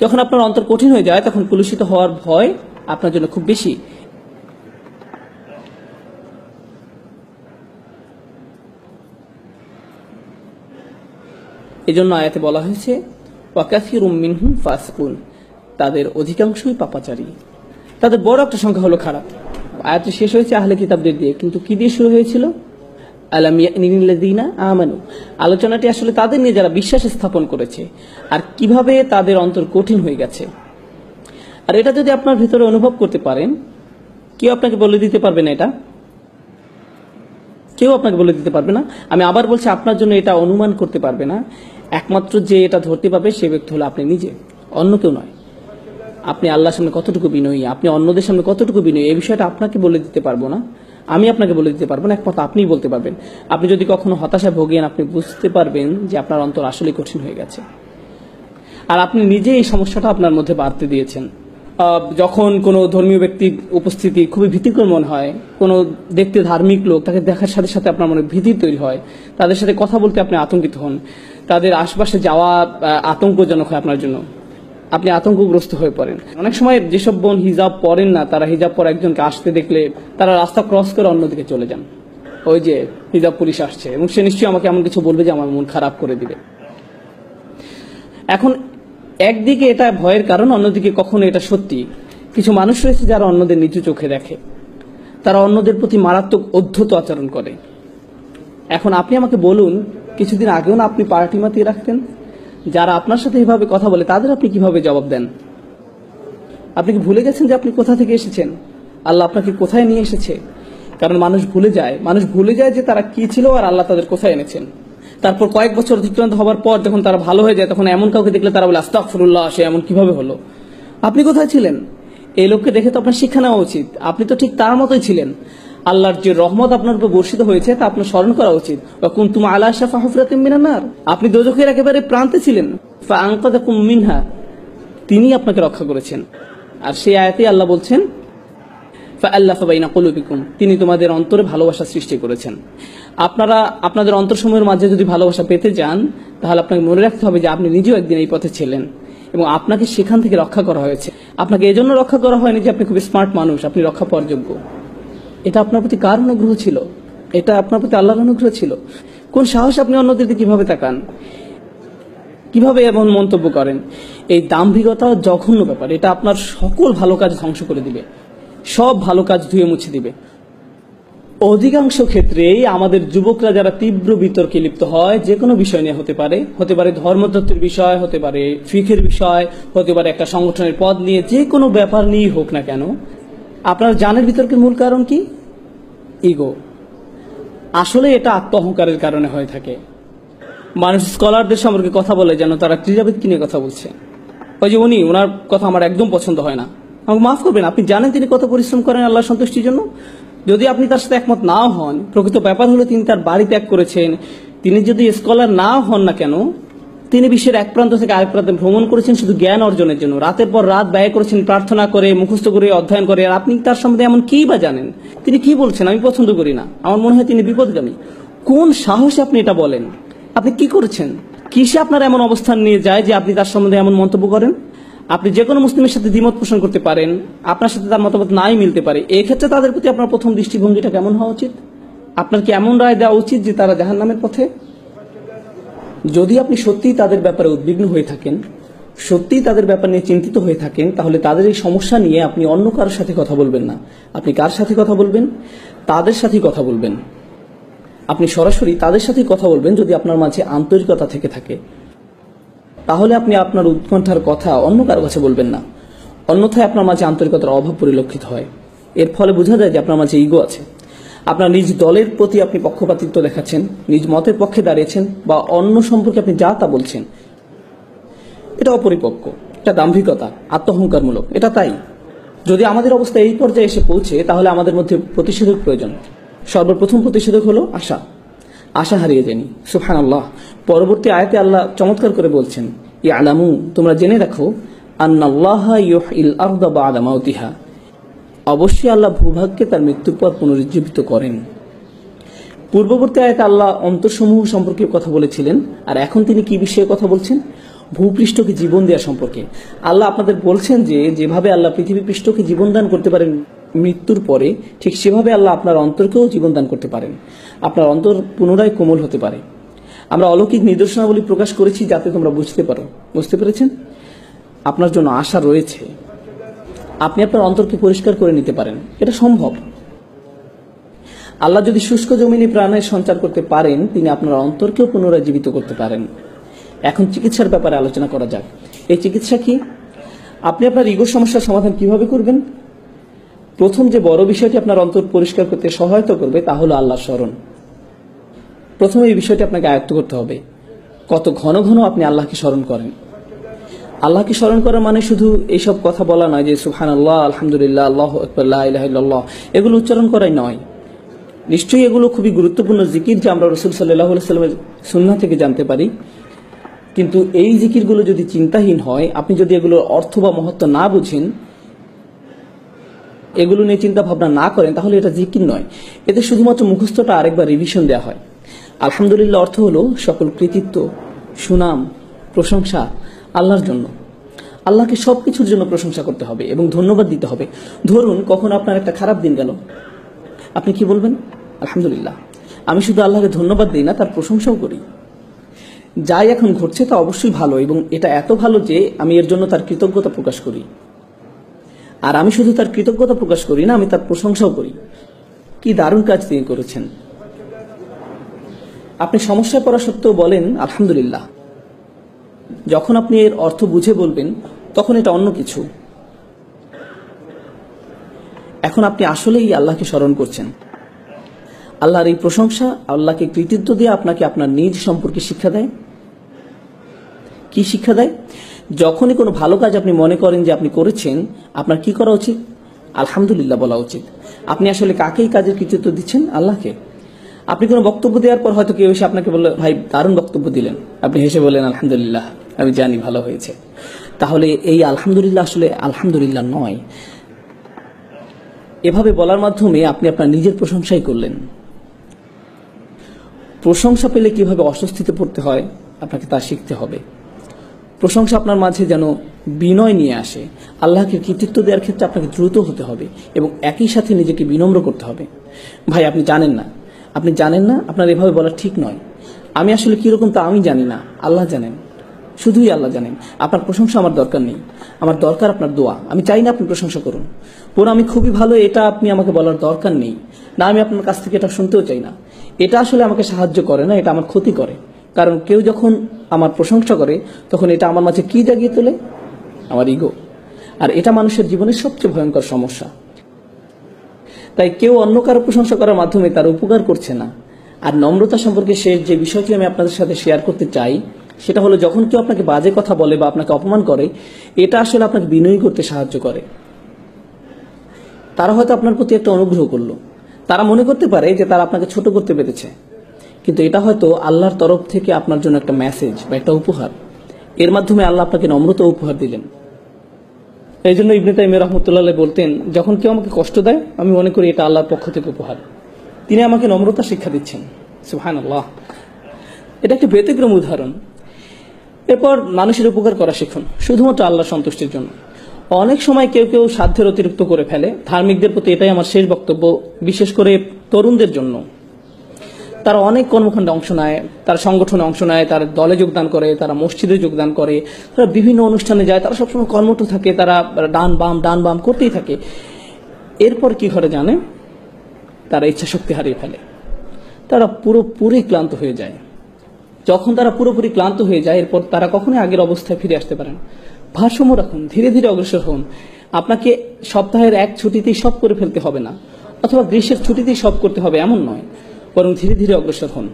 যখন আপনার অন্তর কঠিন হয়ে যায়, তখন কলুষিত হওয়ার ভয় আপনার জন্য খুব বেশি। এজন্য আয়াতে বলা হয়েছে ওয়াকাসিরুম মিনহুম ফাসিকুন, তাদের অধিকাংশই পাপাচারী, তাদের বড় একটা সংখ্যা হলো খারাপ। আয়াতটি শেষ হয়েছে আহলে কিতাবদের দিয়ে, কিন্তু কি দিয়ে শুরু হয়েছিল? আলাম ইয়ানিল্লাযীনা আমানু, আলোচনাটি আসলে তাদের নিয়ে যারা বিশ্বাস স্থাপন করেছে আর কিভাবে তাদের অন্তর কঠিন হয়ে গেছে। আর এটা যদি আপনার ভিতরে অনুভব করতে পারেন, কেউ আপনাকে বলে দিতে পারবে না, এটা কেউ আপনাকে বলে দিতে পারবে না। আমি আবার বলছি, আপনার জন্য এটা অনুমান করতে পারবে না। একমাত্র যে এটা ধরতে পারবে সে ব্যক্তি হলো আপনি নিজে, অন্য কেউ নয়। আপনি আল্লাহর সামনে কতটুকু বিনয়ী, আপনি অন্যদের সামনে কতটুকু বিনয়ী, এই বিষয়টা আপনাকে বলে দিতে পারবো না, আমি আপনাকে বলে দিতে পারবো না, একমাত্র আপনিই বলতে পারবেন। আপনি যদি কখনো হতাশা ভোগেন, আপনি বুঝতে পারবেন যে আপনার অন্তর আসলে কঠিন হয়ে গেছে, আর আপনি নিজে এই সমস্যাটা আপনার মধ্যে বাড়তে দিয়েছেন। যখন কোনো ধর্মীয় ব্যক্তির উপস্থিতি খুবই ভীতিকর মনে হয়, কোনো দেখতে ধার্মিক লোক, তাকে দেখার সাথে সাথে আপনার মনে ভীতি তৈরি হয়, তাদের সাথে কথা বলতে আপনি আতঙ্কিত হন, তাদের আশপাশে যাওয়া আতঙ্কজনক হয় আপনার জন্য, আপনি আতঙ্কগ্রস্ত হয়ে পড়েন। অনেক সময় যেসব বোন হিজাব পরেন না, তারা হিজাব পরে একজনকে আসতে দেখলে তারা রাস্তা ক্রস করে অন্যদিকে চলে যান, ওই যে হিজাব পুলিশ আসছে, এবং সে নিশ্চয়ই আমাকে এমন কিছু বলবে যে আমার মন খারাপ করে দিবে। এখন একদিকে এটা ভয়ের কারণ, অন্যদিকে কখনো এটা সত্যি। কিছু মানুষ রয়েছে যারা অন্যদের নিচু চোখে দেখে, তারা অন্যদের প্রতি মারাত্মক অধ্যত আচরণ করে। এখন আপনি আমাকে বলুন, কিছুদিন আগেও না আপনি পার্টি মাতিয়ে রাখতেন? যারা আপনার সাথে এভাবে কথা বলে তাদের আপনি কিভাবে জবাব দেন? আপনি কি ভুলে গেছেন যে আপনি কোথা থেকে এসেছেন, আল্লাহ আপনাকে কোথায় নিয়ে এসেছে? কারণ মানুষ ভুলে যায় যে তারা কি ছিল আর আল্লাহ তাদের কোথায় এনেছেন। তারপর কয়েক বছর অতিক্রান্ত হওয়ার পর যখন তারা ভালো হয়ে যায়, তখন এমন কাউকে দেখলে তারা বলে আস্তাগফিরুল্লাহ, সে এমন কিভাবে হলো? আপনি কোথায় ছিলেন? এই লোককে দেখে তো আপনার শিক্ষা নেওয়া উচিত, আপনি তো ঠিক তার মতোই ছিলেন। আল্লাহর যে রহমত আপনার উপর বর্ষিত হয়েছে তা আপনার স্মরণ করা উচিত। কুনতুম আলা শাফা হুফরাতিন মিনান নার, আপনি দোজখের একেবারে প্রান্তে ছিলেন, ফাআনকাযাকুম মিনহা, তিনি আপনাকে রক্ষা করেছেন। আর সেই আয়াতে আল্লাহ বলছেন ফাআল্লাফা বাইনা কুলুবিকুম, তিনি তোমাদের অন্তরে ভালোবাসা সৃষ্টি করেছেন। আপনারা আপনাদের অন্তরসমূহের মাঝে যদি ভালোবাসা পেতে যান, তাহলে আপনাকে মনে রাখতে হবে যে আপনি নিজেও একদিন এই পথে ছিলেন এবং আপনাকে সেখান থেকে রক্ষা করা হয়েছে। আপনাকে এজন্য রক্ষা করা হয়নি যে আপনি খুব স্মার্ট মানুষ, আপনি রক্ষা পাওয়ার যোগ্য। এটা আপনার প্রতি কার অনুগ্রহ ছিল? এটা আপনার প্রতি আল্লাহর অনুগ্রহ ছিল। কোন সাহস আপনি অন্যদের দিকে কিভাবে তাকান, কিভাবে এমন মন্তব্য করেন? এই দাম্ভিকতা জঘন্য ব্যাপার, এটা আপনার সকল ভালো কাজ ধ্বংস করে দিবে, সব ভালো কাজ ধুয়ে মুছে দিবে। অধিকাংশ ক্ষেত্রেই আমাদের যুবকরা যারা তীব্র বিতর্কে লিপ্ত হয়, যে কোনো বিষয় নিয়ে হতে পারে ধর্মতত্ত্বের বিষয়, হতে পারে ফিকহের বিষয়, হতে পারে একটা সংগঠনের পদ নিয়ে, যে কোনো ব্যাপার নিয়েই হোক না কেন, আপনার জানের বিতর্কের মূল কারণ কি? ইগো। আসলে এটা আত্ম অহংকারের কারণে হয়ে থাকে। মানুষ স্কলারদের সম্পর্কে কথা বলে যেন তারা ক্রীড়াবিদকে নিয়ে কথা বলছে। ওই যে ওনার কথা আমার একদম পছন্দ হয় না, আমাকে মাফ করবেন, আপনি জানেন তিনি কত পরিশ্রম করেন আল্লাহর সন্তুষ্টির জন্য। যদি আপনি তার সাথে একমত নাও হন, প্রকৃত ব্যাপার হলো তিনি তার বাড়ি ত্যাগ করেছেন। তিনি যদি স্কলার নাও হন না কেন, তিনি বিশ্বের এক প্রান্ত থেকে আরেক প্রান্তে ভ্রমণ করেছেন শুধু জ্ঞান অর্জনের জন্য, রাতের পর রাত ব্যয় করেছেন প্রার্থনা করে, মুখস্থ করে, অধ্যয়ন করে। আর আপনি তার সম্বন্ধে এমন কি বা জানেন? তিনি কি বলছেন আমি পছন্দ করি না, আমার মনে হয় তিনি বিপদগামী। কোন সাহসে আপনি এটা বলেন? আপনি কি করেছেন? কিসে আপনার এমন অবস্থান নিয়ে যায় যে আপনি তার সম্বন্ধে এমন মন্তব্য করেন? আপনি যে কোনো মুসলিমের সাথে দ্বিমত পোষণ করতে পারেন, আপনার সাথে তার মতামত নাই মিলতে পারে, এই ক্ষেত্রে তাদের প্রতি আপনার প্রথম দৃষ্টিভঙ্গিটা কেমন হওয়া উচিত? আপনার কি এমন রায় দেওয়া উচিত যে তারা জাহান্নামের পথে? যদি আপনি সত্যিই তাদের ব্যাপারে উদ্বিগ্ন হয়ে থাকেন, সত্যিই তাদের ব্যাপার নিয়ে চিন্তিত হয়ে থাকেন, তাহলে তাদের এই সমস্যা নিয়ে আপনি অন্য কারোর সাথে কথা বলবেন না। আপনি কার সাথে কথা বলবেন? তাদের সাথেই কথা বলবেন। আপনি সরাসরি তাদের সাথেই কথা বলবেন যদি আপনার মাঝে আন্তরিকতা থেকে থাকে। তাহলে আপনি আপনার উৎকণ্ঠার কথা অন্য কারো কাছে বলবেন না। অন্যথায় আপনার মাঝে আন্তরিকতার অভাব পরিলক্ষিত হয়। এর ফলে বোঝা যায় যে আপনার মাঝে ইগো আছে। আপনার নিজ দলের প্রতি আপনি পক্ষপাতিত্ব দেখাচ্ছেন, নিজ মতের পক্ষে দাঁড়িয়েছেন, বা অন্য সম্পর্কে আপনি যা তা বলছেন। এটা অপরিপক্ক, এটা দাম্ভিকতা, আত্মহংকারমূলক। এটা তাই যদি আমাদের অবস্থা এই পর্যায়ে এসে পৌঁছে, তাহলে আমাদের মধ্যে প্রতিষেধক প্রয়োজন। সর্বপ্রথম প্রতিষেধক হলো আশা। আশা হারিয়ে যায়নি। সুবহানাল্লাহ। পরবর্তী আয়াতে আল্লাহ চমৎকার করে বলছেন, ইয়ালামু, তোমরা জেনে রাখো, আন্নাল্লাহা ইউহইল আরদা বা'দা মাউতিহা, অবশ্যই আল্লাহ ভূভাগকে তার মৃত্যুর পর পুনরুজ্জীবিত করেন। পূর্ববর্তী আয়াতে আল্লাহ অন্তরসমূহ সম্পর্কে কথা বলেছিলেন, আর এখন তিনি কি বিষয়ে কথা বলছেন? ভূপৃষ্ঠকে জীবন দেওয়া সম্পর্কে। আল্লাহ আপনাদের বলছেন যে যেভাবে আল্লাহ পৃথিবী পৃষ্ঠকে জীবন দান করতে পারেন মৃত্যুর পরে, ঠিক সেভাবে আল্লাহ আপনার অন্তরকেও জীবন দান করতে পারেন। আপনার অন্তর পুনরায় কোমল হতে পারে। আমরা অলৌকিক নিদর্শনাবলী প্রকাশ করেছি যাতে তোমরা বুঝতে পারো। বুঝতে পেরেছেন? আপনার জন্য আশা রয়েছে। আপনি আপনার অন্তরকে পরিষ্কার করে নিতে পারেন, এটা সম্ভব। আল্লাহ যদি শুষ্ক জমিনে প্রাণের সঞ্চার করতে পারেন, তিনি আপনার অন্তরকেও পুনরায় জীবিত করতে পারেন। এখন চিকিৎসার ব্যাপারে আলোচনা করা যাক। এই চিকিৎসা কি? আপনি আপনার ইগো সমস্যার সমাধান কিভাবে করবেন? প্রথম যে বড় বিষয়টি আপনার অন্তর পরিষ্কার করতে সহায়তা করবে তা হলো আল্লাহর স্মরণ। প্রথমে এই বিষয়টি আপনাকে আয়ত্ত করতে হবে। কত ঘন ঘন আপনি আল্লাহকে স্মরণ করেন। আল্লাহকে স্মরণ করা মানে শুধু এইসব কথা বলা নয় যে সুবহানাল্লাহ, আলহামদুলিল্লাহ, আল্লাহু আকবার, লা ইলাহা ইল্লাল্লাহ, এগুলো উচ্চারণ করাই নয়। নিশ্চয়ই এগুলো খুবই গুরুত্বপূর্ণ জিকির, যা আমরা রাসূল সাল্লাল্লাহু আলাইহি ওয়াসাল্লামের সুন্নাহ থেকে জানতে পারি। কিন্তু এই জিকিরগুলো যদি চিন্তাহীন হয়, আপনি যদি এগুলোর অর্থ বা মহত্ব না বুঝেন, এগুলো নিয়ে চিন্তা ভাবনা না করেন, তাহলে এটা জিকির নয়। এতে শুধুমাত্র মুখস্থটা আরেকবার রিভিশন দেওয়া হয়। আলহামদুলিল্লাহ অর্থ হলো সকল কৃতিত্ব, সুনাম, প্রশংসা আল্লাহর জন্য। আল্লাহকে সবকিছুর জন্য প্রশংসা করতে হবে এবং ধন্যবাদ দিতে হবে। ধরুন কখন আপনার একটা খারাপ দিন গেল, আপনি কি বলবেন? আলহামদুলিল্লাহ। আমি শুধু আল্লাহকে ধন্যবাদ দিই না, তার প্রশংসাও করি। যাই এখন ঘটছে তা অবশ্যই ভালো, এবং এটা এত ভালো যে আমি এর জন্য তার কৃতজ্ঞতা প্রকাশ করি। আর আমি শুধু তার কৃতজ্ঞতা প্রকাশ করি না, আমি তার প্রশংসাও করি। কি দারুণ কাজ তিনি করেছেন। আপনি সমস্যায় পড়া সত্ত্বেও বলেন আলহামদুলিল্লাহ। যখন আপনি এর অর্থ বুঝে বলবেন, তখন এটা অন্য কিছু। এখন আপনি আসলেই আল্লাহকে স্মরণ করছেন। আল্লাহর এই প্রশংসা, আল্লাহকে কৃতিত্ব দিয়ে আপনাকে আপনার নিজ সম্পর্কে শিক্ষা দেয়। কি শিক্ষা দেয়? যখনই কোনো ভালো কাজ আপনি মনে করেন যে আপনি করেছেন, আপনার কি করা উচিত? আলহামদুলিল্লাহ বলা উচিত। আপনি আসলে কাকে এই কাজের কৃতিত্ব দিচ্ছেন? আল্লাহকে। আপনি কোনো বক্তব্য দেওয়ার পর হয়তো কেউ এসে আপনাকে বলল, ভাই দারুণ বক্তব্য দিলেন, আপনি হেসে বললেন আলহামদুলিল্লাহ, আমি জানি ভালো হয়েছে। তাহলে এই আলহামদুলিল্লাহ আসলে আলহামদুলিল্লাহ নয়। এভাবে বলার মাধ্যমে আপনি আপনার নিজের প্রশংসাই করলেন। প্রশংসা পেলে কিভাবে অস্বস্তিতে পড়তে হয় আপনাকে তা শিখতে হবে। প্রশংসা আপনার মাঝে যেন বিনয় নিয়ে আসে। আল্লাহকে কৃতিত্ব দেওয়ার ক্ষেত্রে আপনাকে দ্রুত হতে হবে এবং একই সাথে নিজেকে বিনম্র করতে হবে। ভাই আপনি জানেন না, আপনার এভাবে বলা ঠিক নয়। আমি আসলে কিরকম তা আমি জানি না, আল্লাহ জানেন, শুধুই আল্লাহ জানেন। আপনার প্রশংসা আমার দরকার নেই, আমার দরকার আপনার দোয়া। আমি চাই না আপনি প্রশংসা করুন। পুরো আমি খুবই ভালো এটা আপনি আমাকে বলার দরকার নেই, না আমি আপনার কাছ থেকে এটা শুনতেও চাই না। এটা আসলে আমাকে সাহায্য করে না, এটা আমার ক্ষতি করে। কারণ কেউ যখন আমার প্রশংসা করে, তখন এটা আমার মাঝে কি জাগিয়ে তোলে? আমার ইগো। আর এটা মানুষের জীবনের সবচেয়ে ভয়ঙ্কর সমস্যা। তাই কেউ অন্য কারো প্রশংসা করার মাধ্যমে তার উপকার করছে না। আর নম্রতা সম্পর্কে শেষ যে বিষয়টি আমি আপনাদের সাথে শেয়ার করতে চাই, সেটা হলো যখন কেউ আপনাকে বাজে কথা বলে বা আপনাকে অপমান করে, এটা আসলে আপনাকে বিনয়ী করতে সাহায্য করে। তারা হয়তো আপনার প্রতি একটা অনুগ্রহ করলো, তারা মনে করতে পারে যে তারা আপনাকে ছোট করতে পেরেছে, কিন্তু এটা হয়তো আল্লাহর তরফ থেকে আপনার জন্য একটা মেসেজ বা একটা উপহার। এর মাধ্যমে আল্লাহ আপনাকে নম্রতা উপহার দিলেন। এই জন্য ইবনে তাইমিয়া রাহমাতুল্লাহ আলাইহি বলতেন, যখন কেউ আমাকে কষ্ট দেয়, আমি মনে করি এটা আল্লাহর পক্ষ থেকে উপহার। তিনি আমাকে নম্রতা শিক্ষা দিচ্ছেন। সুবহানাল্লাহ। এটা একটা ব্যতিক্রম উদাহরণ। এরপর মানুষের উপকার করা শিখুন, শুধুমাত্র আল্লাহর সন্তুষ্টির জন্য। অনেক সময় কেউ কেউ সাধ্যের অতিরিক্ত করে ফেলে। ধার্মিকদের প্রতি এটাই আমার শেষ বক্তব্য, বিশেষ করে তরুণদের জন্য। তারা অনেক কর্মকাণ্ডে অংশ নেয়, তারা সংগঠনে অংশ নেয়, তারা দলে যোগদান করে, তারা মসজিদে যোগদান করে, তারা বিভিন্ন অনুষ্ঠানে যায়, তারা সবসময় কর্মঠ থাকে, তারা ডান বাম করতেই থাকে। এরপর কি ঘটে জানে? তারা ইচ্ছা শক্তি হারিয়ে ফেলে, তারা পুরোপুরি ক্লান্ত হয়ে যায়। যখন তারা পুরোপুরি ক্লান্ত হয়ে যায়, এরপর তারা কখনোই আগের অবস্থায় ফিরে আসতে পারে না। ভারসাম্য রাখুন, ধীরে ধীরে অগ্রসর হন। আপনাকে সপ্তাহের এক ছুটিতেই সব করে ফেলতে হবে না, অথবা গ্রীষ্মের ছুটিতেই সব করতে হবে এমন নয়, বরং ধীরে ধীরে অগ্রসর হন।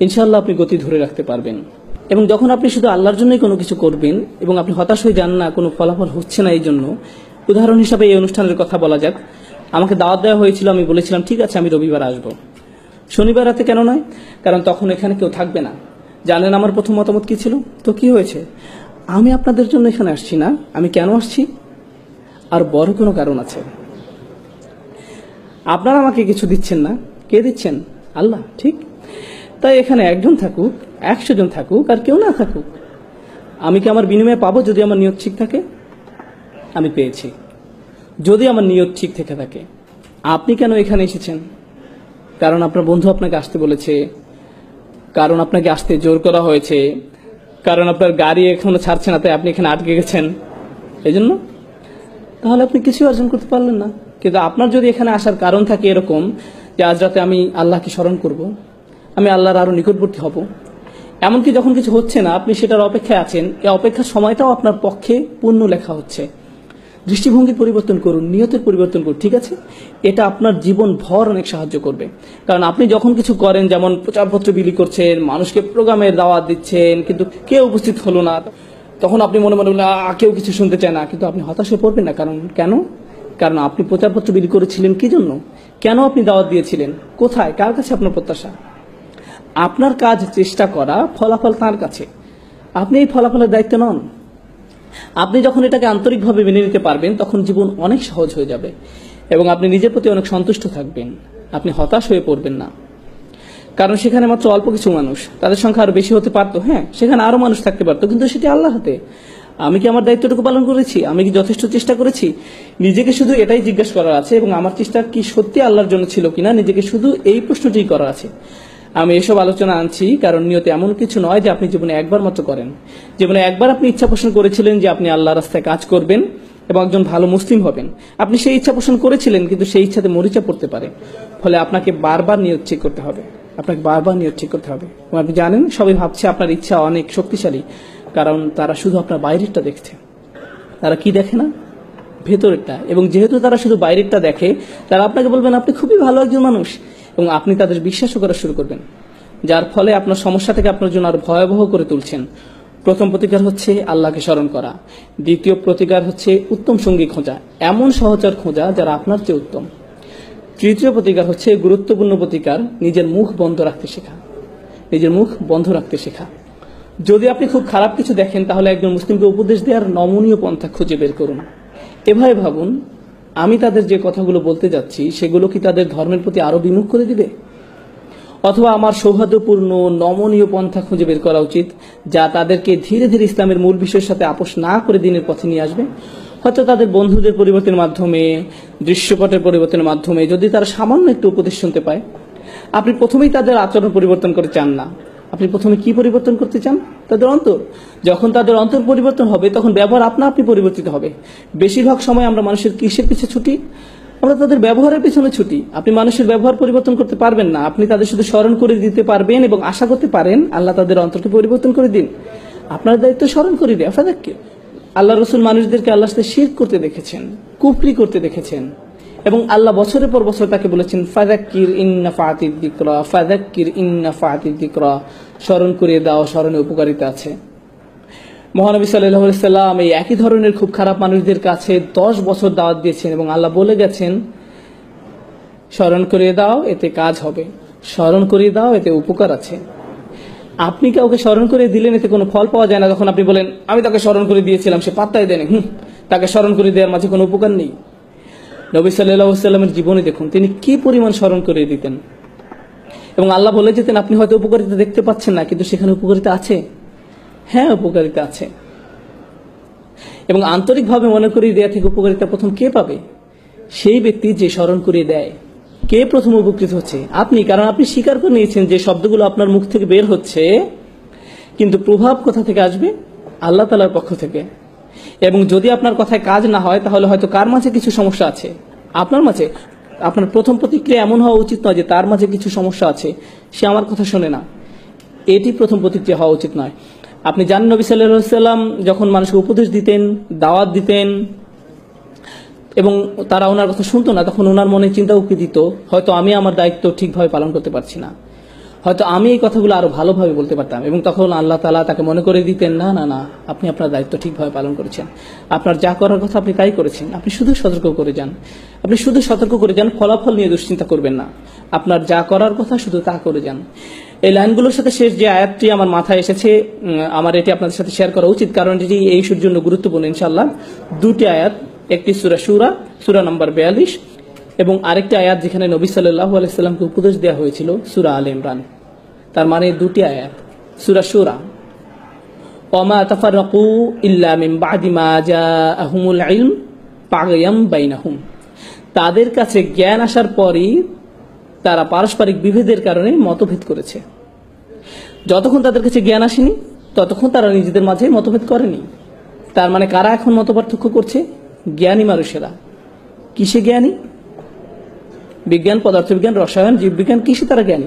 ইনশাআল্লাহ আপনি গতি ধরে রাখতে পারবেন। এবং যখন আপনি শুধু আল্লাহর জন্যই কোনো কিছু করবেন এবং আপনি হতাশ হয়ে যান না, কোনো ফলাফল হচ্ছে না, এই জন্য উদাহরণ হিসাবে এই অনুষ্ঠানের কথা বলা যাক। আমাকে দাওয়াত দেওয়া হয়েছিল, আমি বলেছিলাম ঠিক আছে আমি রবিবার আসবো। শনিবার রাতে কেন নয়? কারণ তখন এখানে কেউ থাকবে না। জানেন আমার প্রথম মতামত কি ছিল? তো কি হয়েছে? আমি আপনাদের জন্য এখানে আসছি না। আমি কেন আসছি? আর বড় কোনো কারণ আছে। আপনারা আমাকে কিছু দিচ্ছেন না, কে দিচ্ছেন? আল্লাহ। ঠিক তাই এখানে একজন থাকুক, 100 জন থাকুক, আর কেউ না থাকুক, আমি কি আমার বিনিময়ে পাবো? যদি আমার নিয়ত ঠিক থাকে, আমি পেয়েছি। যদি আমার নিয়ত ঠিক থেকে থাকে। আপনি কেন এখানে এসেছেন? কারণ আপনার বন্ধু আপনাকে আসতে বলেছে, কারণ আপনাকে আসতে জোর করা হয়েছে, কারণ আপনার গাড়ি এখনো ছাড়ছে না, তাই আপনি এখানে আটকে গেছেন, এই জন্য? তাহলে আপনি কিছু অর্জন করতে পারলেন না। কিন্তু আপনার যদি এখানে আসার কারণ থাকে এরকম যে আজ রাতে আমি আল্লাহকে স্মরণ করব, আমি আল্লাহর আরো নিকটবর্তী হব। এমনকি যখন কিছু হচ্ছে না, আপনি সেটার অপেক্ষায় আছেন, এই অপেক্ষার সময়টাও আপনার পক্ষে পুণ্য লেখা হচ্ছে। দৃষ্টিভঙ্গির পরিবর্তন করুন, নিয়তের পরিবর্তন করুন, ঠিক আছে? এটা আপনার জীবন ভর অনেক সাহায্য করবে। কারণ আপনি যখন কিছু করেন, যেমন প্রচারপত্র বিলি করছেন, মানুষকে প্রোগ্রামের দাওয়াত দিচ্ছেন, কিন্তু কেউ উপস্থিত হলো না, তখন আপনি মনে মনে বললেন কেউ কিছু শুনতে চায় না, কিন্তু আপনি হতাশ হয়ে পড়বেন না। কারণ আপনি প্রচারপত্র বিলি করেছিলেন কি জন্য? কেন আপনি দাওয়াত দিয়েছিলেন? কোথায়, কার কাছে আপনার প্রত্যাশা? আপনার কাজ চেষ্টা করা, ফলাফল তার কাছে। আপনি এই ফলাফলের দায়িত্ব নন। আপনি যখন এটাকে আন্তরিকভাবে মেনে নিতে পারবেন, তখন জীবন অনেক সহজ হয়ে যাবে এবং আপনি নিজের প্রতি অনেক সন্তুষ্ট থাকবেন। আপনি হতাশ হয়ে পড়বেন না, কারণ সেখানে মাত্র অল্প কিছু মানুষ, তাদের সংখ্যা আরো বেশি হতে পারতো। হ্যাঁ, সেখানে আরো মানুষ থাকতে পারতো, কিন্তু সেটি আল্লাহর হাতে। আমি কি আমার দায়িত্বটুকু পালন করেছি? আমি কি যথেষ্ট চেষ্টা করেছি? নিজেকে শুধু এটাই জিজ্ঞাসা করার আছে, এবং আমার চেষ্টা কি সত্যি আল্লাহর জন্য ছিল কিনা, নিজেকে শুধু এই প্রশ্নটি করার আছে। আমি এসব আলোচনা আনছি কারণ নিয়তে এমন কিছু নয় যে আপনি জীবনে একবার মাত্র করেন। জীবনে একবার আপনি ইচ্ছা পোষণ করেছিলেন যে আপনি আল্লাহর রাস্তায় কাজ করবেন এবং একজন ভালো মুসলিম হবেন। আপনি সেই ইচ্ছা পোষণ করেছিলেন, কিন্তু সেই ইচ্ছাতে মরিচা পড়তে পারে। ফলে আপনাকে বারবার নিয়ত ঠিক করতে হবে, এবং আপনি জানেন, সবাই ভাবছে আপনার ইচ্ছা অনেক শক্তিশালী, কারণ তারা শুধু আপনার বাইরেরটা দেখছে। তারা কি দেখে না? ভেতরেরটা। এবং যেহেতু তারা শুধু বাইরেরটা দেখে, তারা আপনাকে বলবেন আপনি খুবই ভালো একজন মানুষ, এবং আপনি তাদের বিশ্বাসও করা শুরু করবেন, যার ফলে আপনার সমস্যা থেকে আপনার জন্য আরো ভয়াবহ করে তুলছেন। প্রথম প্রতিকার হচ্ছে আল্লাহকে স্মরণ করা। দ্বিতীয় প্রতিকার হচ্ছে উত্তম সঙ্গী খোঁজা, এমন সহচর খোঁজা যারা আপনার চেয়ে উত্তম। তৃতীয় প্রতিকার হচ্ছে গুরুত্বপূর্ণ প্রতিকার, নিজের মুখ বন্ধ রাখতে শেখা। যদি আপনি খুব খারাপ কিছু দেখেন, তাহলে একজন মুসলিমকে উপদেশ দেওয়ার নমনীয় পন্থা খুঁজে বের করুন। এভাবে ভাবুন, আমি তাদের যে কথাগুলো বলতে যাচ্ছি, সেগুলো কি তাদের ধর্মের প্রতি আরো বিমুখ করে দিবে? অথবা আমার সৌহার্দ্যপূর্ণ নমনীয় পন্থা খুঁজে বের করা উচিত, যা তাদেরকে ধীরে ধীরে ইসলামের মূল বিষয়ের সাথে আপোষ না করে দিনের পথে নিয়ে আসবে। হয়তো তাদের বন্ধুদের পরিবর্তনের মাধ্যমে, দৃশ্যপটের পরিবর্তনের মাধ্যমে, যদি তারা সামান্য একটু উপদেশ শুনতে পায়। আপনি প্রথমেই তাদের আচরণ পরিবর্তন করতে চান না, আপনি প্রথমে কি পরিবর্তন করতে চান? তাদের অন্তর। যখন তাদের অন্তর পরিবর্তন হবে, তখন ব্যবহার আপনি পরিবর্তিত হবে। বেশিরভাগ সময় আমরা মানুষের কিসের পিছে ছুটি? আমরা তাদের ব্যবহারের পিছনে ছুটি। আপনি মানুষের ব্যবহার পরিবর্তন করতে পারবেন না, আপনি তাদের শুধু স্মরণ করে দিতে পারবেন এবং আশা করতে পারেন আল্লাহ তাদের অন্তরকে পরিবর্তন করে দিন। আপনার দায়িত্ব স্মরণ করে দেওয়া। আল্লাহ রসুল মানুষদেরকে আল্লাহর সাথে শিরক করতে দেখেছেন, কুফরি করতে দেখেছেন, এবং আল্লাহ বছরের পর বছর তাকে বলেছেন ফাযাক্কির ইন নাফাআতিদ যিকরা, স্মরণ করিয়ে দাও, স্মরণে উপকারিতা আছে। মহানবী সাল্লাল্লাহু আলাইহি সাল্লাম এই একই ধরনের খুব খারাপ মানুষদের কাছে 10 বছর দাওয়াত দিয়েছেন, এবং আল্লাহ বলে গেছেন স্মরণ করিয়ে দাও, এতে কাজ হবে, স্মরণ করিয়ে দাও, এতে উপকার আছে। আপনি কাউকে স্মরণ করে দিলেন, এতে কোনো ফল পাওয়া যায় না। যখন আপনি বলেন আমি তাকে স্মরণ করে দিয়েছিলাম, সে পাত্তাই দেয়নি, তাকে স্মরণ করে দেওয়ার মাঝে কোনো উপকার নেই। নবী সাল্লাল্লাহু আলাইহি সাল্লামের জীবনে দেখুন, তিনি কি পরিমাণ স্মরণ করে দিতেন, এবং আল্লাহ বলে যেতেন আপনি হয়তো উপকারিতা দেখতে পাচ্ছেন না, কিন্তু সেখানে উপকারিতা আছে। হ্যাঁ, উপকারিতা আছে। এবং আন্তরিকভাবে মনে করিয়ে দেয়া থেকে উপকারিতা প্রথম কে পাবে? সেই ব্যক্তি যে স্মরণ করিয়ে দেয়। কে প্রথম উপকৃত হচ্ছে? আপনি, কারণ আপনি স্বীকার করে নিয়েছেন যে শব্দগুলো আপনার মুখ থেকে বের হচ্ছে, কিন্তু প্রভাব কোথা থেকে আসবে? আল্লাহ তাআলার পক্ষ থেকে। এবং যদি আপনার কথায় কাজ না হয়, তাহলে হয়তো কার মাঝে কিছু সমস্যা আছে, আপনার মাঝে। আপনার প্রথম প্রতিক্রিয়া এমন হওয়া উচিত নয় যে তার মাঝে কিছু সমস্যা আছে, সে আমার কথা শোনে না। এটি প্রথম প্রতিক্রিয়া হওয়া উচিত নয়। আপনি জানেন, নবী সাল্লাল্লাহু আলাইহি সাল্লাম যখন মানুষকে উপদেশ দিতেন, দাওয়াত দিতেন, এবং তারা ওনার কথা শুনতো না, তখন ওনার মনে চিন্তা উকি দিত, হয়তো আমি আমার দায়িত্ব ঠিকভাবে পালন করতে পারছি না, হয়তো আমি এই কথাগুলো আরো ভালোভাবে বলতে পারতাম। এবং তখন আল্লাহ তাআলা তাকে মনে করে দিতেন, না না না, আপনি আপনার দায়িত্ব ঠিকভাবে পালন করেছেন, আপনার যা করার কথা আপনি তাই করেছেন, আপনি শুধু সতর্ক করে যান, ফলাফল নিয়ে দুশ্চিন্তা করবেন না, আপনার যা করার কথা শুধু তা করে যান। এই লাইনগুলোর সাথে শেষ যে আয়াতটি আমার মাথায় এসেছে, আমার এটি আপনাদের সাথে শেয়ার করা উচিত, কারণ এটি এই ইস্যুর জন্য গুরুত্বপূর্ণ। ইনশাআল্লাহ দুটি আয়াত, একটি সূরা নম্বর 42, এবং আরেকটি আয়াত যেখানে নবী সাল্লাল্লাহু আলাইহি সাল্লামকে উপদেশ দেওয়া হয়েছিল, সূরা আলে ইমরান। তার মানে দুটি আয়াত, সূরা শুরা। ওয়ামা তাফাররাকু ইল্লা মিন বাদি মা জাআহুমুল ইলম বাগয়াম বাইনাহুম। তাদের কাছে জ্ঞান আসার পরই তারা পারস্পরিক বিভেদের কারণে মতভেদ করেছে। যতক্ষণ তাদের কাছে জ্ঞান আসেনি, ততক্ষণ তারা নিজেদের মাঝে মতভেদ করেনি। তার মানে কারা এখন মতপার্থক্য করছে? জ্ঞানী মানুষেরা। কিসে জ্ঞানী? বিজ্ঞান, পদার্থবিজ্ঞান, রসায়ন, জীববিজ্ঞান, কিসে তারা জ্ঞানী?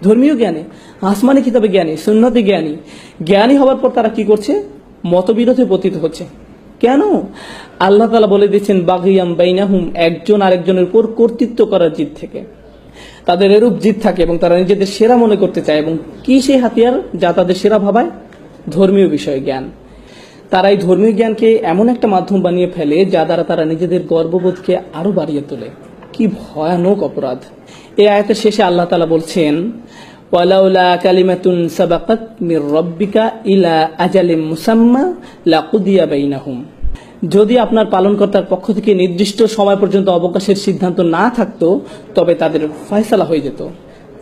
ধর্মীয় জ্ঞানী, আসমানি কিতাবে জ্ঞানী, সুন্নতে জ্ঞানী। জ্ঞানী হওয়ার পর তারা কি করছে? মতবিরোধে পতিত হচ্ছে। কেন? আল্লাহ তাআলা বলে দিচ্ছেন বাগিয়াম বাইনাহুম, একজন আরেকজনের উপর কর্তৃত্ব করার জিদ থেকে। তাদের এরূপ জিদ থাকে এবং তারা নিজেদের সেরা মনে করতে চায়। এবং কি সেই হাতিয়ার যা তাদের সেরা ভাবায়? ধর্মীয় বিষয়ে জ্ঞান। তারা এই ধর্মীয় জ্ঞানকে এমন একটা মাধ্যম বানিয়ে ফেলে যা দ্বারা তারা নিজেদের গর্ববোধকে আরো বাড়িয়ে তোলে। কি ভয়ানক অপরাধ! এই আয়াতের শেষে আল্লাহ তাআলা বলছেন ওয়ালাউলা কালিমাতুন সাবাকাত মির রাব্বিকা ইলা আজালিম মুসাম্মা লাকুদিয়া বাইনাহুম। যদি আপনার পালনকর্তার পক্ষ থেকে নির্দিষ্ট সময় পর্যন্ত অবকাশের সিদ্ধান্ত না থাকতো তবে তাদের ফয়সালা হয়ে যেত,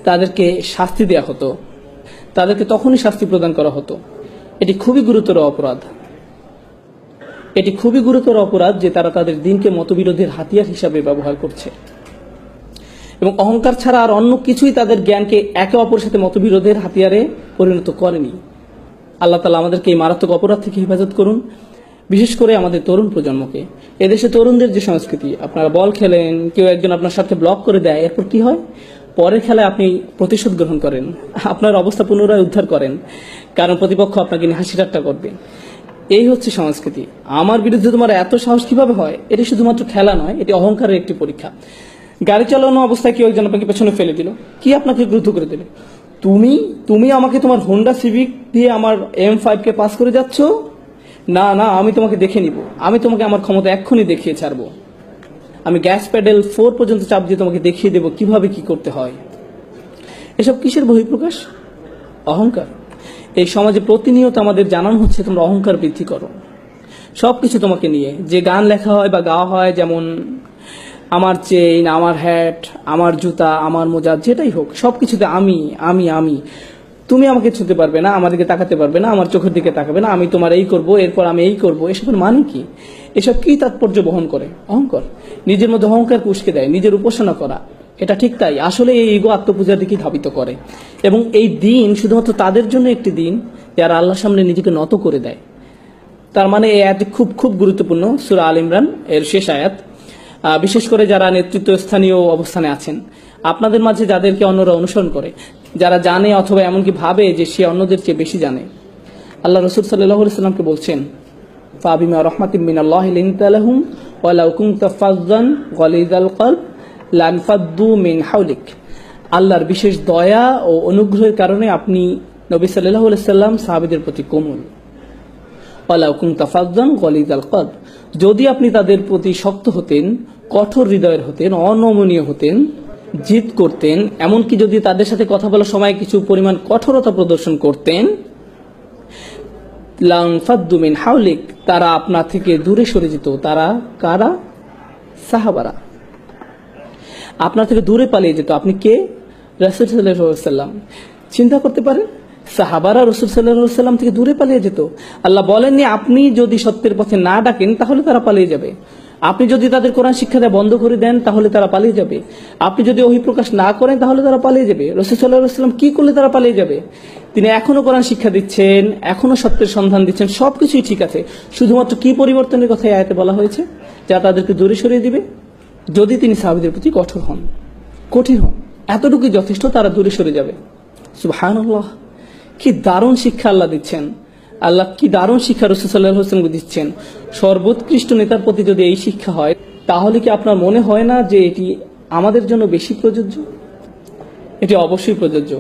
তাদেরকে শাস্তি দেয়া হতো, তাদেরকে তখনই শাস্তি প্রদান করা হতো। এটি খুবই গুরুতর অপরাধ। এটি খুবই গুরুতর অপরাধ যে তারা তাদের দিনকে মতবিরোধের হাতিয়ার হিসাবে ব্যবহার করছে এবং অহংকার ছাড়া আর অন্য কিছুই তাদের জ্ঞানকে একে অপরের সাথে মতবিরোধের হাতিয়ারে পরিণত করেনি। আল্লাহ তাআলা আমাদেরকে এই মারাত্মক অপরাধ থেকে হেফাজত করুন, বিশেষ করে আমাদের তরুণ প্রজন্মকে। এদেশে তরুণদের যে সংস্কৃতি, আপনারা বল খেলেন, কেউ একজন আপনার সাথে ব্লক করে দেয়, এরপর কি হয়? পরের খেলায় আপনি প্রতিশোধ গ্রহণ করেন, আপনার অবস্থা পুনরায় উদ্ধার করেন, কারণ প্রতিপক্ষ আপনাকে নিয়ে হাসি ঠাট্টা করবে। এই হচ্ছে সংস্কৃতি। আমার বিরুদ্ধে তোমার এত সাহস কিভাবে হয়? এটি শুধুমাত্র খেলা নয়, এটি অহংকারের একটি পরীক্ষা। গাড়ি চালানো অবস্থায় কেউ একজন আপনাকে পেছনে ফেলে দিল, কি আপনাকে ক্রুদ্ধ করে দিল? তুমি আমাকে তোমার হোন্ডা সিভিক দিয়ে আমার M5 কে পাস করে যাচ্ছ? না না, আমি তোমাকে দেখে নিব, আমি তোমাকে আমার ক্ষমতা এক্ষুনি দেখিয়ে ছাড়বো, আমি গ্যাস প্যাডেল 4 পর্যন্ত চাপ দিয়ে তোমাকে দেখিয়ে দেব কিভাবে কি করতে হয়। এসব কিসের বহিঃপ্রকাশ? অহংকার। এই সমাজে প্রতিনিয়ত আমাদের জানানো হচ্ছে তোমরা অহংকার বৃদ্ধি করো, সবকিছু তোমাকে নিয়ে। যে গান লেখা হয় বা গাওয়া হয়, যেমন আমার চেইন, আমার হ্যাট, আমার জুতা, আমার মোজা, যেটাই হোক সবকিছুতে আমি আমি আমি। তুমি আমাকে ছুঁতে পারবে না, আমার দিকে তাকাতে পারবে না, আমার চোখের দিকে তাকাবে না, আমি তোমার এই করব, এরপর আমি এই করব। এসবের মানে কি? এসব কি তাৎপর্য বহন করে? অহংকার। নিজের মধ্যে অহংকার উস্কে দেয়, নিজের উপাসনা করা। এটা ঠিক তাই, আসলে এই ইগো আত্মপূজার দিকে ধাবিত করে। এবং এই দিন শুধুমাত্র তাদের জন্য একটি দিন যারা আল্লাহর সামনে নিজেকে নত করে দেয়। তার মানে এই আয়াতটি খুব খুব গুরুত্বপূর্ণ। সূরা আল ইমরান এর শেষ আয়াত। বিশেষ করে যারা নেতৃত্ব স্থানীয় অবস্থানে আছেন, আপনাদের মাঝে যাদেরকে অন্যরা অনুসরণ করে, যারা জানে অথবা এমনকি ভাবে যে সে অন্যদের চেয়ে বেশি জানে, আল্লাহ রাসূল সাল্লাল্লাহু আলাইহি ওয়াসাল্লামকে বলছেন ফাবিমা রাহমাতিম মিনাল্লাহি লিনতা লাহুম ওয়া লাউ কুনতা ফাযযান গালিযাল কলব লানফাদ্দু মিন হাওলিক। আল্লাহর বিশেষ দয়া ও অনুগ্রহের কারণে আপনি নবী সাল্লাল্লাহু আলাইহি ওয়াসাল্লাম সাহাবীদের প্রতি কোমল। ওয়া লাউ কুনতা ফাযযান গালিযাল কলব, যদি আপনি তাদের প্রতি শক্ত হতেন, কঠোর হৃদয়ের হতেন, অনমনীয় হতেন, জিদ করতেন, এমনকি যদি তাদের সাথে কথা বলার সময় কিছু পরিমাণ কঠোরতা প্রদর্শন করতেন, লানফাদ্দু মিন হাওলিক, তারা আপনার থেকে দূরে সরে যেত। তারা কারা? সাহাবারা আপনার থেকে দূরে পালিয়ে যেত। আপনি কে? রাসূল সাল্লাল্লাহু আলাইহি ওয়াসাল্লাম। চিন্তা করতে পারেন, সাহাবারা রাসূল সাল্লাল্লাহু আলাইহি ওয়াসাল্লাম থেকে দূরে পালিয়ে যেত। আল্লাহ বলেননি আপনি যদি সত্যের পথে না ডাকেন তাহলে তারা পালিয়ে যাবে, আপনি যদি তাদের কোরআন শিক্ষা দেওয়া বন্ধ করে দেন তাহলে তারা পালিয়ে যাবে, আপনি যদি ওহী প্রকাশ না করেন তাহলে তারা পালিয়ে যাবে। রাসূল সাল্লাল্লাহু আলাইহি ওয়াসাল্লাম কি করলে তারা পালিয়ে যাবে? তিনি এখনো কোরআন শিক্ষা দিচ্ছেন, এখনো সত্যের সন্ধান দিচ্ছেন, সবকিছুই ঠিক আছে। শুধুমাত্র কি পরিবর্তনের কথা এই আয়াতে বলা হয়েছে? যা তাদেরকে দূরে সরিয়ে দিবে। যদি তিনি সাহাবীদের প্রতি কঠোর হন, কঠিন হন, এতটুকুই যথেষ্ট, তারা দূরে সরে যাবে। সুবহানাল্লাহ, কি দারুণ শিক্ষা আল্লাহ দিচ্ছেন। আল্লাহ কি দারুণ শিক্ষা রাসূল সাল্লাল্লাহু আলাইহি ওয়াসাল্লামকে দিচ্ছেন। সর্বোৎকৃষ্ট নেতার প্রতি যদি এই শিক্ষা হয়, তাহলে কি আপনার মনে হয় না যে এটি আমাদের জন্য বেশি প্রযোজ্য? এটি অবশ্যই প্রযোজ্য।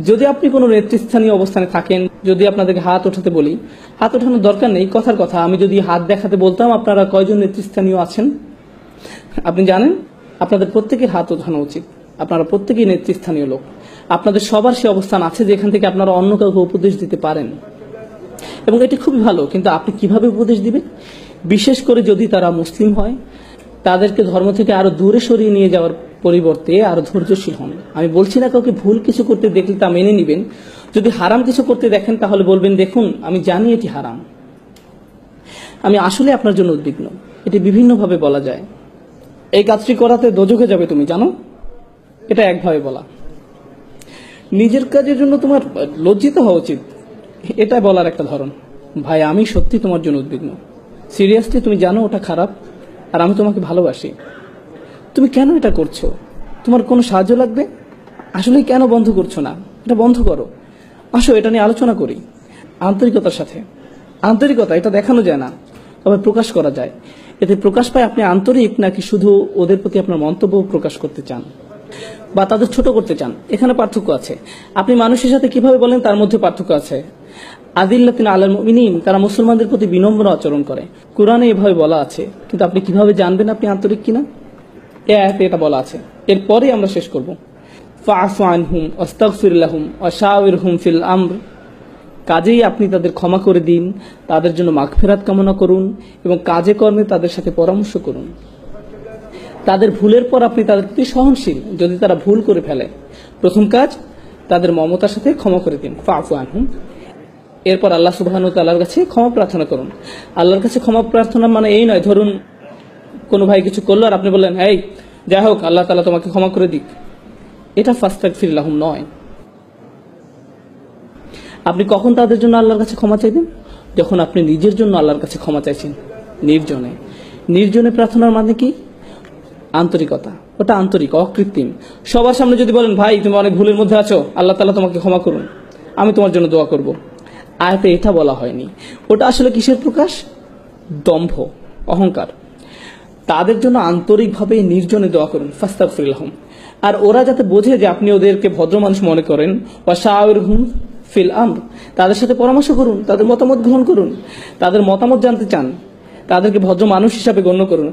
যদি আপনি কোনো নেতৃস্থানীয় অবস্থানে থাকেন, যদি আপনাদেরকে হাত ওঠাতে বলি, হাত ওঠানোর দরকার নেই, কথার কথা। আমি যদি হাত দেখাতে বলতাম আপনারা কয়জন নেতৃস্থানীয় আছেন আপনি জানেন? আপনাদের প্রত্যেকের হাত ওঠানো উচিত। আপনারা প্রত্যেকেই নেতৃস্থানীয় লোক। আপনাদের সবার সে অবস্থান আছে যেখান থেকে আপনারা অন্য কাউকে উপদেশ দিতে পারেন, এবং এটি খুবই ভালো। কিন্তু আপনি কিভাবে উপদেশ দিবেন? বিশেষ করে যদি তারা মুসলিম হয়, তাদেরকে ধর্ম থেকে আরো দূরে সরিয়ে নিয়ে যাওয়ার পরিবর্তে আরো ধৈর্যশীল হন। আমি বলছি না কাউকে ভুল কিছু করতে দেখলে তা মেনে নিবেন। যদি হারাম কিছু করতে দেখেন তাহলে বলবেন দেখুন আমি জানি এটি হারাম, আমি আসলে আপনার জন্য উদ্বিগ্ন। এটি বিভিন্নভাবে বলা যায়। এই কাজটি করাতে দোজখে যাবে তুমি জানো, এটা একভাবে বলা। নিজের কাজের জন্য তোমার লজ্জিত হওয়া উচিত, এটা বলার একটা ধরন। ভাই আমি সত্যি তোমার জন্য উদ্বিগ্ন, সিরিয়াসলি তুমি জানো ওটা খারাপ, আর আমি তোমাকে ভালোবাসি। তুমি কেন এটা করছো? তোমার কোনো সাহায্য লাগবে? আসলে কেন বন্ধ করছো না? এটা বন্ধ করো, আসো এটা নিয়ে আলোচনা করি। আন্তরিকতার সাথে, আন্তরিকতা এটা দেখানো যায় না, তবে প্রকাশ করা যায়। এতে প্রকাশ পায় আপনি আন্তরিক নাকি শুধু ওদের প্রতি আপনার মন্তব্য প্রকাশ করতে চান বা তাদের ছোট করতে চান। এখানে পার্থক্য আছে। আপনি মানুষের সাথে কিভাবে বলেন তার মধ্যে পার্থক্য আছে। আদিল্লাতিন আলাল মুমিনিন, তারা মুসলমানদের প্রতি বিনম্র আচরণ করে। কোরআনে এভাবে বলা আছে, কিন্তু আপনি কিভাবে জানবেন আপনি আন্তরিক কিনা? এই আয়াতে এটা বলা আছে। এরপরে আমরা শেষ করব। ফাআফু আনহুম ওয়াস্তাগফির লাহুম ওয়াশাওিরহুম ফিল আমর, কাজেই আপনি তাদের ক্ষমা করে দিন, তাদের জন্য মাগফিরাত কামনা করুন এবং কাজে কর্মে তাদের সাথে পরামর্শ করুন। তাদের ভুলের পর আপনি তাদের প্রতি সহনশীল যদি তারা ভুল করে ফেলে। প্রথম কাজ, তাদের মমতার সাথে ক্ষমা করে দিন, ফাআফু আনহুম। এরপর আল্লাহ সুবহানাহু ওয়া তাআলার কাছে ক্ষমা প্রার্থনা করুন। আল্লাহর কাছে ক্ষমা প্রার্থনা মানে এই নয়, ধরুন কোনো ভাই কিছু করলো আর আপনি বললেন, এই যাই হোক আল্লাহ তাআলা তোমাকে ক্ষমা করে দিক, এটা ফাস্তাগফির লাহুম নয়। আপনি কখন তাদের জন্য আল্লাহর কাছে ক্ষমা চাইবেন? যখন আপনি নিজের জন্য আল্লাহর কাছে ক্ষমা চাইছেন, নির্জনে। নির্জনে প্রার্থনার মানে কি? আন্তরিকতা, ওটা আন্তরিক, অকৃত্রিম। সবার সামনে যদি বলেন, ভাই তুমি অনেক ভুলের মধ্যে আছো, আল্লাহ তাআলা তোমাকে ক্ষমা করুন, আমি তোমার জন্য দোয়া করব, আয়াতে এটা বলা হয়নি। ওটা আসলে কিসের প্রকাশ? দম্ভ, অহংকার। তাদের জন্য আন্তরিকভাবে নির্জনে দোয়া করুন, ফাস্তাগফির লাহুম। আর ওরা যাতে বোঝে যে আপনি ওদেরকে ভদ্র মানুষ মনে করেন, ওয়াশাওিরহুম ফিল আমর, তাদের সাথে পরামর্শ করুন, তাদের মতামত গ্রহণ করুন, তাদের মতামত জানতে চান, তাদেরকে ভদ্র মানুষ হিসাবে গণ্য করুন।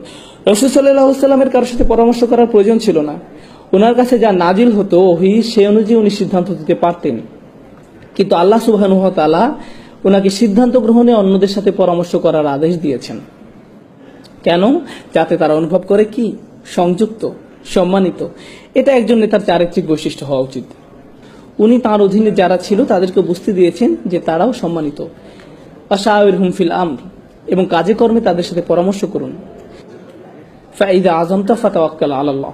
রাসূল সাল্লাল্লাহু আলাইহি ওয়াসাল্লামের কারোর সাথে পরামর্শ করার প্রয়োজন ছিল না। ওনার কাছে যা নাজিল হতো ওহী, সে অনুযায়ী উনি সিদ্ধান্ত দিতে পারতেন। কিন্তু আল্লাহ সুবহানাহু ওয়া তাআলা ওনাকে সিদ্ধান্ত গ্রহণে অন্যদের সাথে পরামর্শ করার আদেশ দিয়েছেন। কেন? যাতে তারা অনুভব করে কি সংযুক্ত, সম্মানিত। এটা একজন নেতার চারিত্রিক বৈশিষ্ট্য হওয়া উচিত। উনি তার অধীনে যারা ছিল তাদেরকে বুঝতে দিয়েছেন যে তারাও সম্মানিত। ওয়াশাওিরহুম ফিল আমর, এবং কাজে কর্মে তাদের সাথে পরামর্শ করুন। ফাইযা আযামতা ফাতাওয়াক্কাল আলাল্লাহ,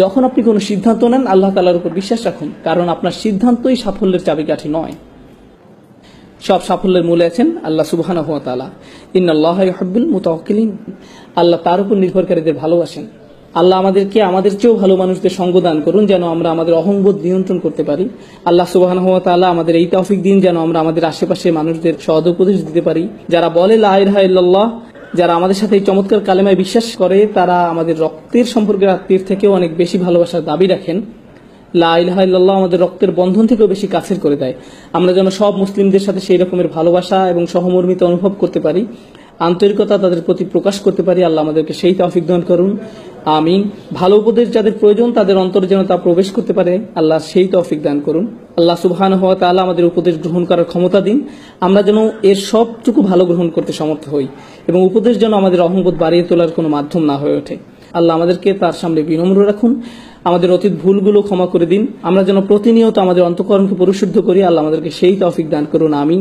যখন আপনি কোনো সিদ্ধান্ত নেন আল্লাহ তাআলার উপর বিশ্বাস রাখুন, কারণ আপনার সিদ্ধান্তই সাফল্যের চাবিকাঠি নয়। সব সাফল্যের মূলে আছেন আল্লাহ সুবহানাহু ওয়া তাআলা। ইন্নাল্লাহা ইউহিব্বুল মুতাওয়াক্কিলিন, আল্লাহ তার উপর নির্ভরকারীদের ভালোবাসেন। আল্লাহ আমাদেরকে আমাদের চেয়েও ভালো মানুষদের সঙ্গ দান করুন, যেন আমরা আমাদের অহংবোধ নিয়ন্ত্রণ করতে পারি। আল্লাহ সুবহানাহু ওয়া তাআলা আমাদের এই তৌফিক দিন যেন আমরা আমাদের আশেপাশে মানুষদের সদুপদেশ দিতে পারি। যারা বলে লা ইলাহা ইল্লাল্লাহ, যারা আমাদের সাথে এই চমৎকার কালেমায় বিশ্বাস করে, তারা আমাদের রক্তের সম্পর্কের আত্মীয়ের থেকেও অনেক বেশি ভালোবাসার দাবি রাখেন। লা ইলাহা ইল্লাল্লাহ আমাদের রক্তের বন্ধন থেকেও বেশি কাছের করে দেয়। আমরা যেন সব মুসলিমদের সাথে সেই রকমের ভালোবাসা এবং সহমর্মিতা অনুভব করতে পারি, আন্তরিকতা তাদের প্রতি প্রকাশ করতে পারি। আল্লাহ আমাদেরকে সেই তৌফিক দান করুন, আমিন। ভালো উপদেশ যাদের প্রয়োজন তাদের অন্তরে যেন তা প্রবেশ করতে পারে, আল্লাহ সেই তৌফিক দান করুন। আল্লাহ সুবহানাহু ওয়া তাআলা আমাদের উপদেশ গ্রহণ করার ক্ষমতা দিন, আমরা যেন এর সবটুকু ভালো গ্রহণ করতে সমর্থ হই এবং উপদেশ যেন আমাদের অহংবোধ বাড়িয়ে তোলার কোনো মাধ্যম না হয়ে ওঠে। আল্লাহ আমাদেরকে তার সামনে বিনম্র রাখুন, আমাদের অতীত ভুলগুলো ক্ষমা করে দিন, আমরা যেন প্রতিনিয়ত আমাদের অন্তঃকরণকে পরিশুদ্ধ করি। আল্লাহ আমাদেরকে সেই তৌফিক দান করুন, আমিন।